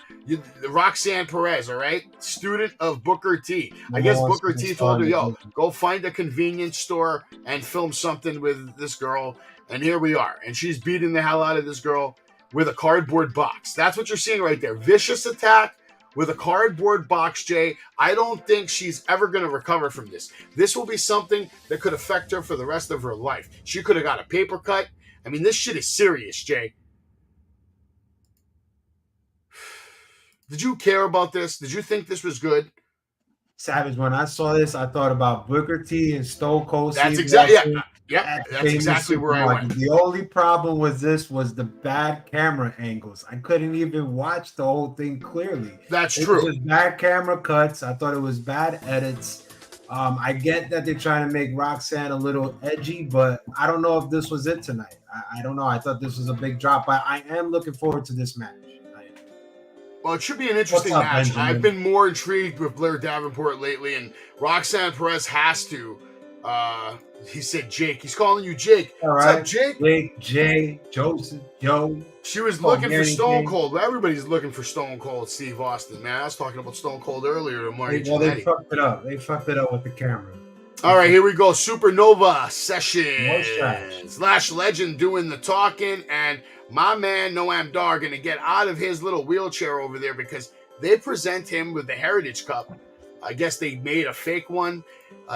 Roxanne Perez, all right? Student of Booker T. I guess Booker T told her, yo, go find a convenience store and film something with this girl. And here we are. And she's beating the hell out of this girl with a cardboard box. That's what you're seeing right there. Vicious attack with a cardboard box, Jay. I don't think she's ever going to recover from this. This will be something that could affect her for the rest of her life. She could have got a paper cut. I mean, this shit is serious, Jay. Did you care about this? Did you think this was good? Savage, when I saw this, I thought about Booker T and Stone Cold. That's exactly, that's exactly where I went. The only problem with this was the bad camera angles. I couldn't even watch the whole thing clearly. That's true. It was bad camera cuts. I thought it was bad edits. I get that they're trying to make Roxanne a little edgy, but I don't know if this was it tonight. I don't know. I thought this was a big drop, but I am looking forward to this match. Well, it should be an interesting match. Benjamin? I've been more intrigued with Blair Davenport lately, and Roxanne Perez has to. He said Jake. He's calling you Jake. All right. What's up, Jake? Jake, Jay, Joseph, Joe. She was looking for Stone Cold. Everybody's looking for Stone Cold Steve Austin, man. I was talking about Stone Cold earlier to Marty Jannetty. They fucked it up. They fucked it up with the camera. All right, here we go. Supernova Sessions. Lash Legend doing the talking, and my man Noam Dar going to get out of his little wheelchair over there because they present him with the Heritage Cup. I guess they made a fake one.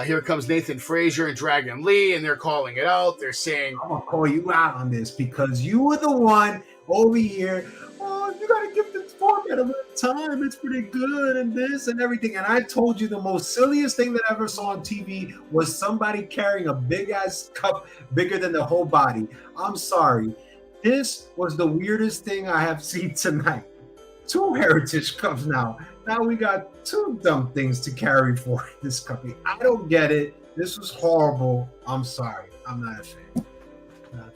Here comes Nathan Frazier and Dragon Lee, and they're calling it out. They're saying, I'm going to call you out on this because you were the one over here. Oh, you got to give this format a little time. It's pretty good and this and everything. And I told you the most silliest thing that I ever saw on TV was somebody carrying a big-ass cup bigger than the whole body. I'm sorry. This was the weirdest thing I have seen tonight. 2 Heritage Cups now. Now we got 2 dumb things to carry for this company. I don't get it. This was horrible. I'm sorry. I'm not a fan.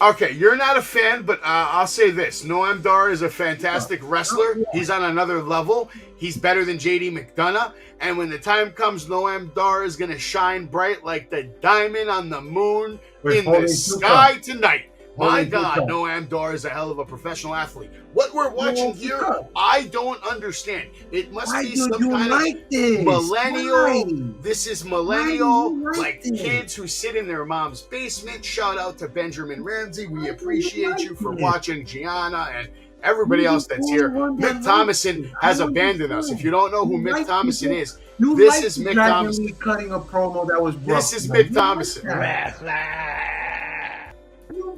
Okay, you're not a fan, but I'll say this. Noam Dar is a fantastic wrestler. He's on another level. He's better than JD McDonough. And when the time comes, Noam Dar is going to shine bright like the diamond on the moon in the sky tonight. My God, Noam Dar is a hell of a professional athlete. What we're watching here, I don't understand. It must be some kind of millennial. This is millennial, like kids who sit in their mom's basement. Shout out to Benjamin Ramsey. We appreciate you for watching, Gianna, and everybody else that's here. Mick Thomason has abandoned us. If you don't know who Mick Thomason is, this is Mick Thomason. Cutting a promo that was this is Mick Thomason.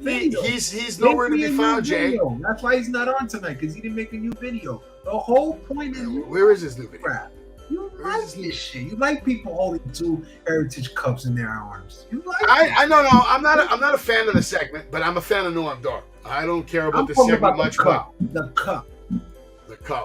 He's nowhere to be found, Jay. That's why he's not on tonight, because he didn't make a new video. The whole point is, where is his new video? Crap. You like this shit. You like people holding 2 Heritage Cups in their arms. You like I know. I'm not a fan of the segment, but I'm a fan of Noam Dar. I don't care about the segment much. The cup.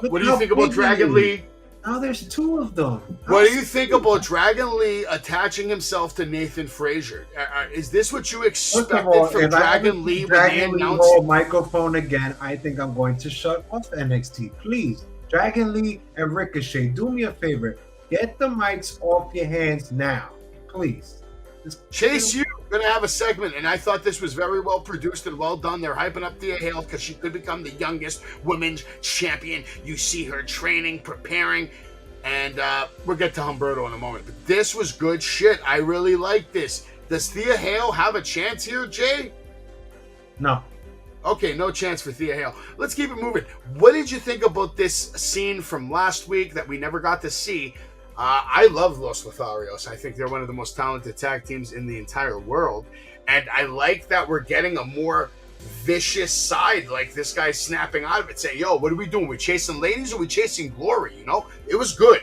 What do you think about Dragon Lee? Now there's 2 of them. What do you think about Dragon Lee attaching himself to Nathan Frazier? Is this what you expected from Dragon Lee when they announced the microphone again? I think I'm going to shut off NXT. Please, Dragon Lee and Ricochet, do me a favor. Get the mics off your hands now, please. Chase U going to have a segment, and I thought this was very well produced and well done. They're hyping up Thea Hale because she could become the youngest women's champion. You see her training, preparing, and we'll get to Humberto in a moment. But this was good shit. I really like this. Does Thea Hale have a chance here, Jay? No. Okay, no chance for Thea Hale. Let's keep it moving. What did you think about this scene from last week that we never got to see? I love Los Lotharios. I think they're one of the most talented tag teams in the entire world. And I like that we're getting a more vicious side. Like this guy snapping out of it, saying, yo, what are we doing? We chasing ladies or we chasing glory? You know, it was good.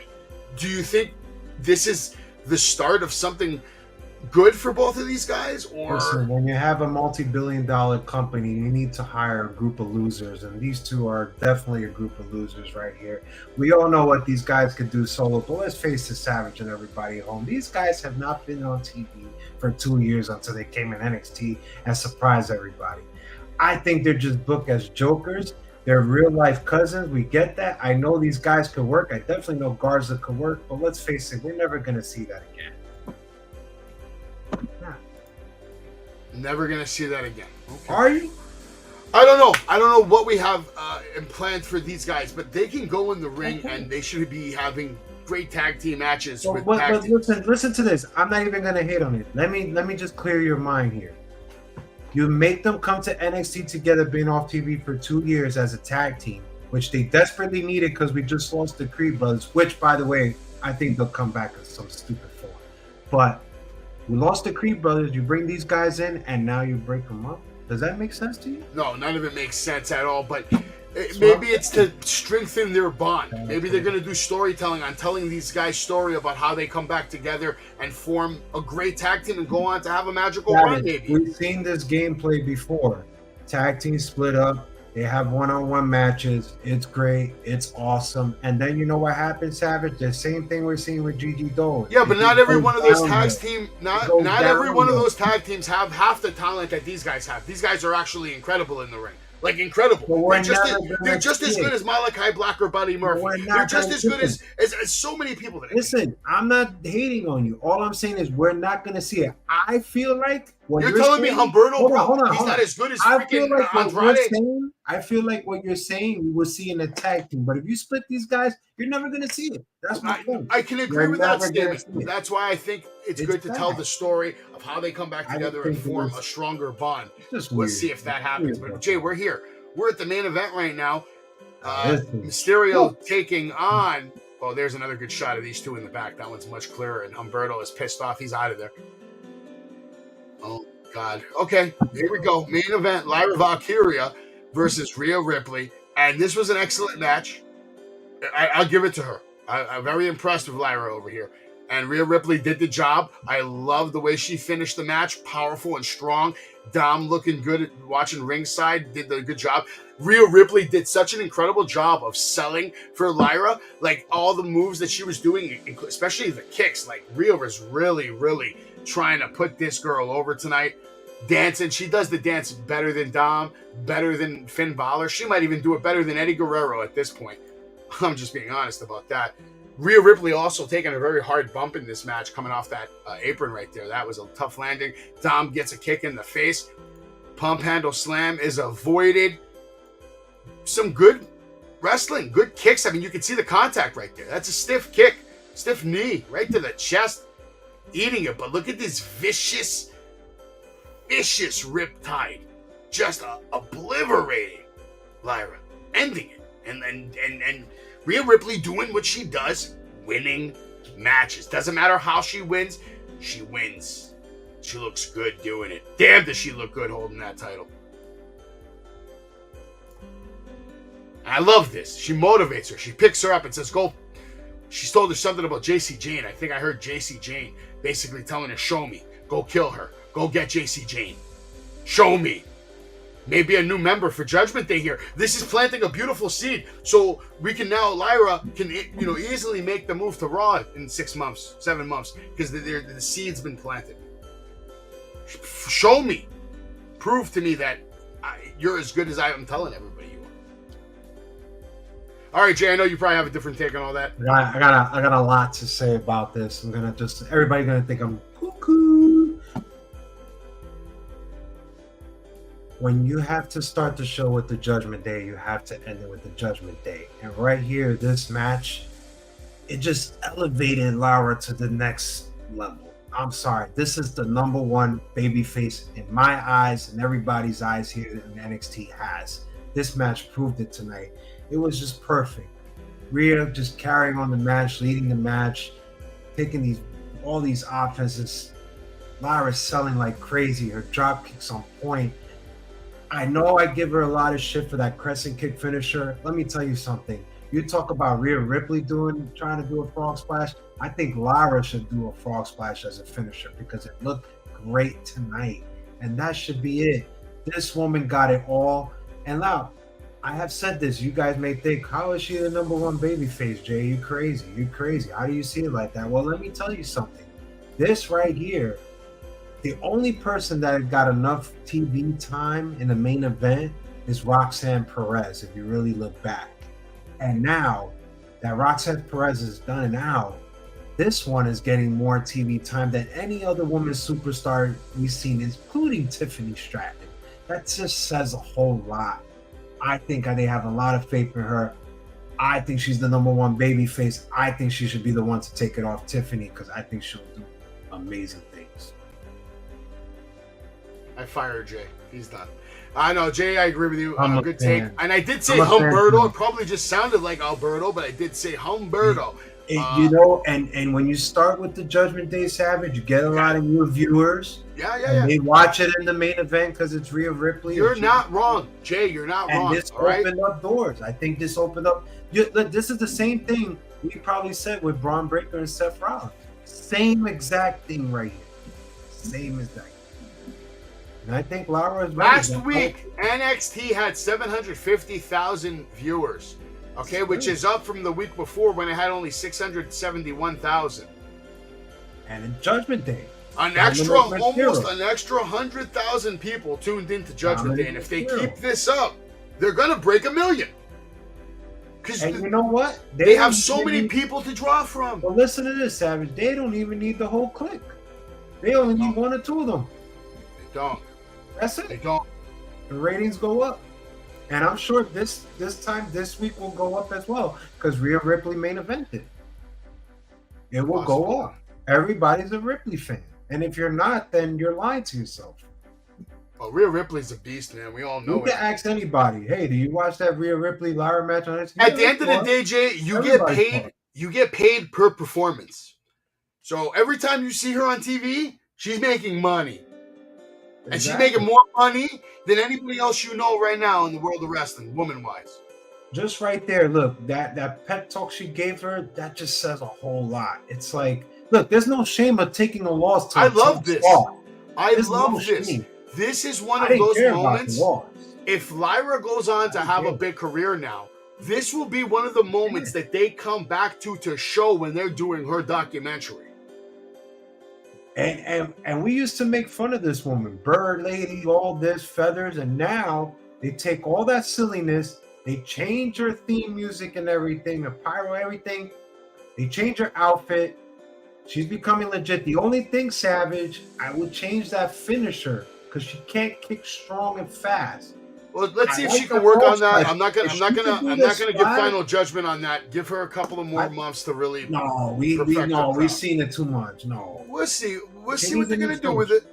Do you think this is the start of something good for both of these guys? Or listen, when you have a multi-billion-dollar company, you need to hire a group of losers, and these two are definitely a group of losers right here. We all know what these guys could do solo, but let's face it, Savage and everybody at home, these guys have not been on TV for 2 years until they came in NXT and surprised everybody. I think they're just booked as jokers. They're real-life cousins. We get that. I know these guys could work. I definitely know Garza could work, but let's face it, we're never going to see that again. never gonna see that again. Okay. Are you? I don't know. I don't know what we have planned for these guys, but they can go in the ring and they should be having great tag team matches. But listen to this. I'm not even gonna hate on it. Let me just clear your mind here. You make them come to NXT together, being off TV for 2 years as a tag team, which they desperately needed because we just lost the Cri brothers. Which, by the way, I think they'll come back in some stupid form. But we lost the Cri brothers. You bring these guys in, and now you break them up. Does that make sense to you? No, none of it makes sense at all. But maybe it's to strengthen their bond. Maybe they're going to do storytelling on telling these guys' story about how they come back together and form a great tag team and go on to have a magical run, maybe. We've seen this gameplay before. Tag teams split up. They have one-on-one matches. It's great. It's awesome. And then you know what happens, Savage? The same thing we're seeing with Gigi Dolan. Yeah, but not every one of those tag teams, not every one of those tag teams have half the talent that these guys have. These guys are actually incredible in the ring. Like, incredible. They're just as good as Malachi Black or Buddy Murphy. They're just as good as so many people. Listen, I'm not hating on you. All I'm saying is we're not going to see it. I feel like what you're telling me Humberto, hold on, he's not as good as I feel like Andrade. I feel like what you're saying we will see in a tag team. But if you split these guys, you're never going to see it. That's my point. I can agree with that statement. That's why I think it's good to tell the story of how they come back together and form a stronger bond. Let's see if that happens. But Jay, we're here. We're at the main event right now. Mysterio taking on. Oh, there's another good shot of these two in the back. That one's much clearer. And Humberto is pissed off. He's out of there. Oh, God. Okay, here we go. Main event, Lyra Valkyria versus Rhea Ripley. And this was an excellent match. I'll give it to her. I'm very impressed with Lyra over here. And Rhea Ripley did the job. I love the way she finished the match. Powerful and strong. Dom looking good at watching ringside. Did the good job. Rhea Ripley did such an incredible job of selling for Lyra. Like, all the moves that she was doing, especially the kicks. Like, Rhea was really, really trying to put this girl over tonight. Dancing. She does the dance better than Dom. Better than Finn Balor. She might even do it better than Eddie Guerrero at this point. I'm just being honest about that. Rhea Ripley also taking a very hard bump in this match coming off that apron right there. That was a tough landing. Dom gets a kick in the face. Pump handle slam is avoided. Some good wrestling, good kicks. I mean, you can see the contact right there. That's a stiff kick, stiff knee right to the chest, eating it. But look at this vicious riptide, just obliterating Lyra, ending it. And Rhea Ripley doing what she does, winning matches. Doesn't matter how she wins, she wins. She looks good doing it. Damn, does she look good holding that title. And I love this. She motivates her. She picks her up and says, go. She told her something about JC Jane. I think I heard JC Jane basically telling her, show me. Go kill her. Go get JC Jane. Show me. Maybe a new member for Judgment Day here. This is planting a beautiful seed. So we can now, Lyra can easily make the move to Raw in 6 months, 7 months, because the seed's been planted. Show me. Prove to me that you're as good as I am telling everybody you are. All right, Jay, I know you probably have a different take on all that. I got a lot to say about this. Everybody's gonna think I'm cuckoo. When you have to start the show with the Judgment Day, you have to end it with the Judgment Day. And right here, this match, it just elevated Lyra to the next level. I'm sorry. This is the number one babyface in my eyes and everybody's eyes here in NXT has. This match proved it tonight. It was just perfect. Rhea just carrying on the match, leading the match, taking all these offenses. Lyra's selling like crazy. Her drop kicks on point. I know I give her a lot of shit for that crescent kick finisher. Let me tell you something. You talk about Rhea Ripley trying to do a frog splash. I think Lyra should do a frog splash as a finisher because it looked great tonight. And that should be it. This woman got it all. And now, I have said this. You guys may think, how is she the number one babyface, Jay? You crazy. You crazy. How do you see it like that? Well, let me tell you something. This right here, the only person that got enough TV time in the main event is Roxanne Perez, if you really look back. And now that Roxanne Perez is done and out, this one is getting more TV time than any other woman superstar we've seen, including Tiffany Stratton. That just says a whole lot. I think they have a lot of faith in her. I think she's the number one babyface. I think she should be the one to take it off Tiffany because I think she'll do amazing things. I fired Jay. He's done. I know, Jay, I agree with you. I'm a good fan. take. And I did say I'm a fan, Humberto. too. It probably just sounded like Alberto, but I did say Humberto. You know, and when you start with the Judgment Day Savage, you get a lot of new viewers. Yeah. They watch it in the main event because it's Rhea Ripley. You're not wrong, Jay. You're not wrong. And this all right? opened up doors. I think this opened up. Look, this is the same thing we probably said with Braun Breaker and Seth Rollins. Same exact thing right here. Same exact. And I think Lara is ready. Last week, NXT had 750,000 viewers. Okay, which is up from the week before when it had only 671,000. And in Judgment Day, Almost an extra 100,000 people tuned into Judgment Day, and if they keep this up, they're gonna break 1 million. Because and you know what? They have so many people to draw from. But listen to this, Savage. They don't even need the whole clique. They only need one or two of them. They don't. That's it. They don't. The ratings go up. And I'm sure this week will go up as well because Rhea Ripley main evented. It will go up. Everybody's a Ripley fan. And if you're not, then you're lying to yourself. Well, Rhea Ripley's a beast, man. We all know you can ask anybody, hey, do you watch that Rhea Ripley Lara match on NXT? At the end of the day, Jay, you get paid per performance. So every time you see her on TV, she's making money. Exactly. And she's making more money than anybody else you know right now in the world of wrestling, woman-wise. Just right there, look, that pep talk she gave her, that just says a whole lot. It's like, look, there's no shame of taking a loss to I love this. I love love this. This is one of those moments. If Lyra goes on to have a big career now, this will be one of the moments that they come back to show when they're doing her documentary. And we used to make fun of this woman, bird lady, all this, feathers, and now they take all that silliness, they change her theme music and everything, the pyro, everything. They change her outfit. She's becoming legit. The only thing, Savage, I would change that finisher because she can't kick strong and fast. Well, let's see if she can work on that. I'm not gonna give final judgment on that. Give her a couple of more months to really. No, we've seen it too much. No, we'll see. We'll see what they're gonna do with it.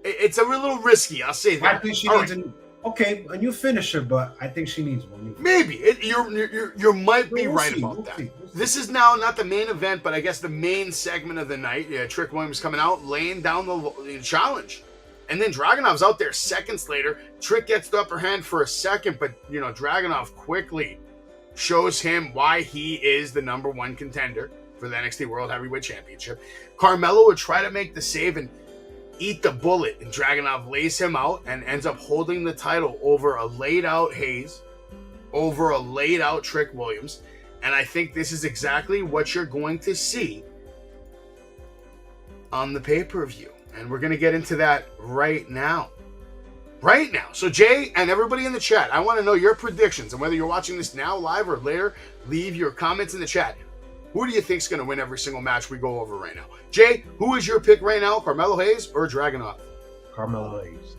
It's a little risky. I'll say that. I think she needs a new finisher, but I think she needs one. Maybe you might be right about that. This is now not the main event, but I guess the main segment of the night. Yeah, Trick Williams coming out, laying down the challenge. And then Dragunov's out there seconds later. Trick gets the upper hand for a second, but, Dragunov quickly shows him why he is the number one contender for the NXT World Heavyweight Championship. Carmelo would try to make the save and eat the bullet, and Dragunov lays him out and ends up holding the title over a laid-out Hayes, over a laid-out Trick Williams. And I think this is exactly what you're going to see on the pay-per-view. And we're going to get into that right now. Right now. So, Jay and everybody in the chat, I want to know your predictions. And whether you're watching this now, live, or later, leave your comments in the chat. Who do you think is going to win every single match we go over right now? Jay, who is your pick right now? Carmelo Hayes or Dragunov? Carmelo Hayes.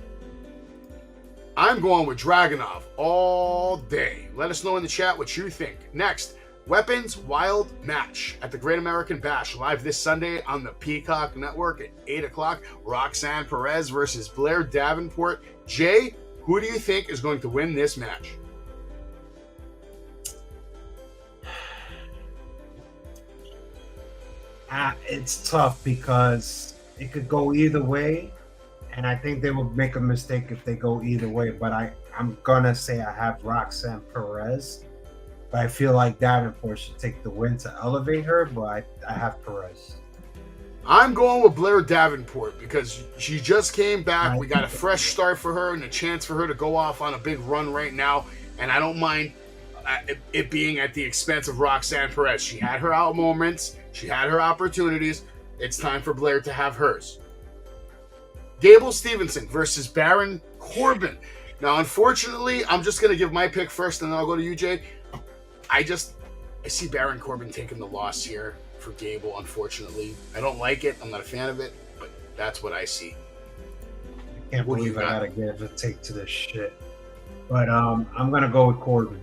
I'm going with Dragunov all day. Let us know in the chat what you think. Next, Weapons Wild match at the Great American Bash, live this Sunday on the Peacock Network at 8 o'clock. Roxanne Perez versus Blair Davenport. Jay, who do you think is going to win this match? It's tough because it could go either way, and I think they would make a mistake if they go either way. But I'm gonna say I have Roxanne Perez, but I feel like Davenport should take the win to elevate her. But I have Perez. I'm going with Blair Davenport because she just came back. We got a fresh start for her and a chance for her to go off on a big run right now. And I don't mind it being at the expense of Roxanne Perez. She had her out moments. She had her opportunities. It's time for Blair to have hers. Gable Stevenson versus Baron Corbin. Now, unfortunately, I'm just going to give my pick first and then I'll go to you, Jay. I see Baron Corbin taking the loss here for Gable, unfortunately. I don't like it. I'm not a fan of it, but that's what I see. I can't believe I gotta give a take to this shit. But I'm gonna go with Corbin.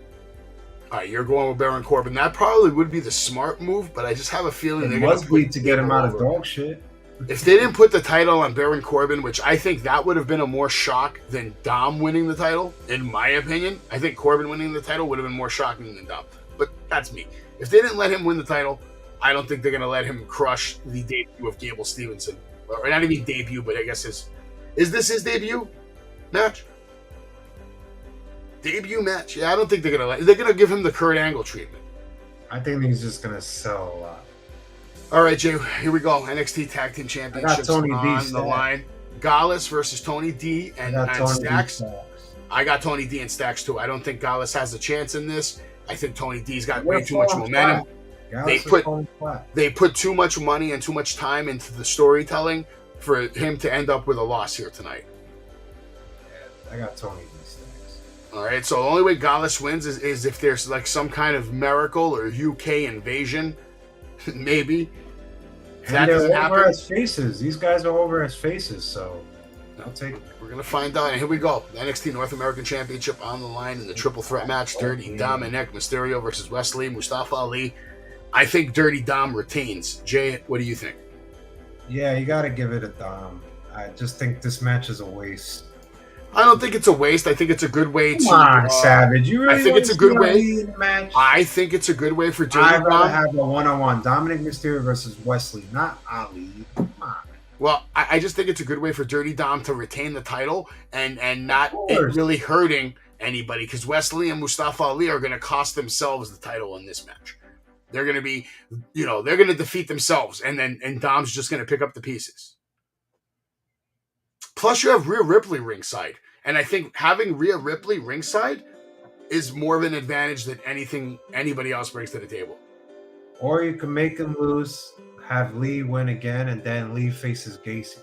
All right, you're going with Baron Corbin. That probably would be the smart move, but I just have a feeling they're going to be to get him out of dog shit. If they didn't put the title on Baron Corbin, which I think that would have been a more shock than Dom winning the title, in my opinion. I think Corbin winning the title would have been more shocking than Dom. But that's me. If they didn't let him win the title, I don't think they're going to let him crush the debut of Gable Stevenson. Or not even debut, but I guess is this his debut match? Debut match? Yeah, I don't think they're going to give him the Kurt Angle treatment. I think he's just going to sell a lot. All right, Jay, here we go. NXT Tag Team Championships on the line. Gallus versus Tony D and Stacks. I got Tony D and Stacks too. I don't think Gallus has a chance in this. I think Tony D's got way too much momentum. They put too much money and too much time into the storytelling for him to end up with a loss here tonight. Yeah, I got Tony D Stacks. All right, so the only way Gallus wins is if there's like some kind of miracle or UK invasion, maybe. If that doesn't happen, over as faces. These guys are over as faces, so I'll take it. We're going to find out. And here we go. The NXT North American Championship on the line in the triple threat match. Dirty Dominic Mysterio versus Wesley Mustafa Ali. I think Dirty Dom retains. Jay, what do you think? Yeah, you got to give it a Dom. I just think this match is a waste. I don't think it's a waste. I think it's a good way Come on, Savage. You really I think it's a good way. I think it's a good way for Dirty Dom. I'd rather have a one-on-one. Dominic Mysterio versus Wesley, not Ali. Come on. Well, I just think it's a good way for Dirty Dom to retain the title and not it really hurting anybody, because Wesley and Mustafa Ali are going to cost themselves the title in this match. They're going to be, they're going to defeat themselves, and Dom's just going to pick up the pieces. Plus, you have Rhea Ripley ringside, and I think having Rhea Ripley ringside is more of an advantage than anybody else brings to the table. Or you can make him lose, have Lee win again, and then Lee faces Gacy.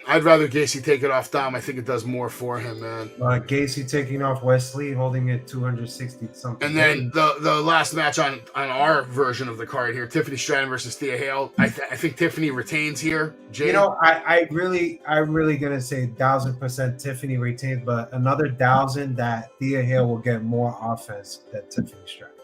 I'd rather Gacy take it off Dom. I think it does more for him, man. Gacy taking off Wesley, holding it 260 something. And then the last match on our version of the card here, Tiffany Stratton versus Thea Hale. I think Tiffany retains here. Jay? I'm really gonna say 1,000% Tiffany retains, but another 1,000 that Thea Hale will get more offense than Tiffany Stratton.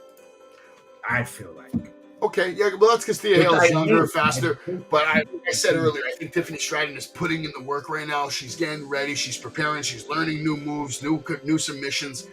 I feel like. Okay, yeah, well, that's because Thea Hale is younger and faster. But like I said earlier, I think Tiffany Stratton is putting in the work right now. She's getting ready. She's preparing. She's learning new moves, new submissions.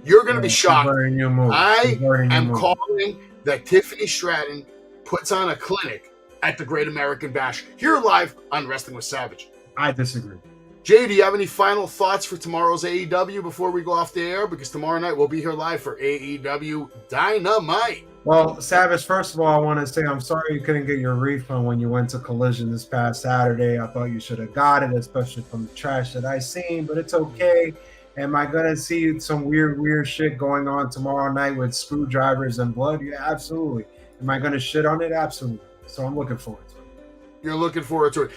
You're going to be shocked. I am calling that Tiffany Stratton puts on a clinic at the Great American Bash here live on Wrestling with Savage. I disagree. Jay, do you have any final thoughts for tomorrow's AEW before we go off the air? Because tomorrow night we'll be here live for AEW Dynamite. Well, Savage, first of all, I want to say I'm sorry you couldn't get your refund when you went to Collision this past Saturday. I thought you should have got it, especially from the trash that I seen, but it's okay. Am I going to see some weird shit going on tomorrow night with screwdrivers and blood? Yeah, absolutely. Am I going to shit on it? Absolutely. So I'm looking forward to it. You're looking forward to it.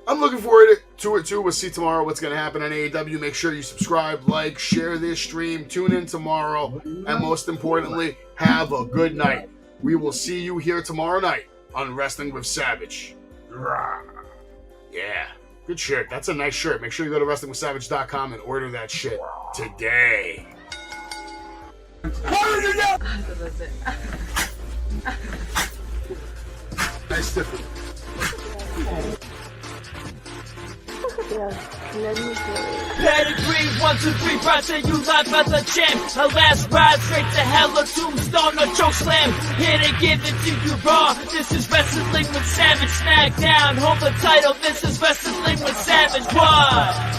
I'm looking forward to it too. We'll see tomorrow what's going to happen on AEW. Make sure you subscribe, like, share this stream, tune in tomorrow, and most importantly, have a good night. We will see you here tomorrow night on Wrestling with Savage. Yeah, good shirt. That's a nice shirt. Make sure you go to WrestlingWithSavage.com and order that shit today. That's it. Nice different. Pedigree, 1, 2, 3, Bronson, you live as a champ. Her last ride straight to hell, a tombstone, a choke slam. Here to give it to you raw. This is Wrestling with Savage. SmackDown, hold the title. This is Wrestling with Savage. What?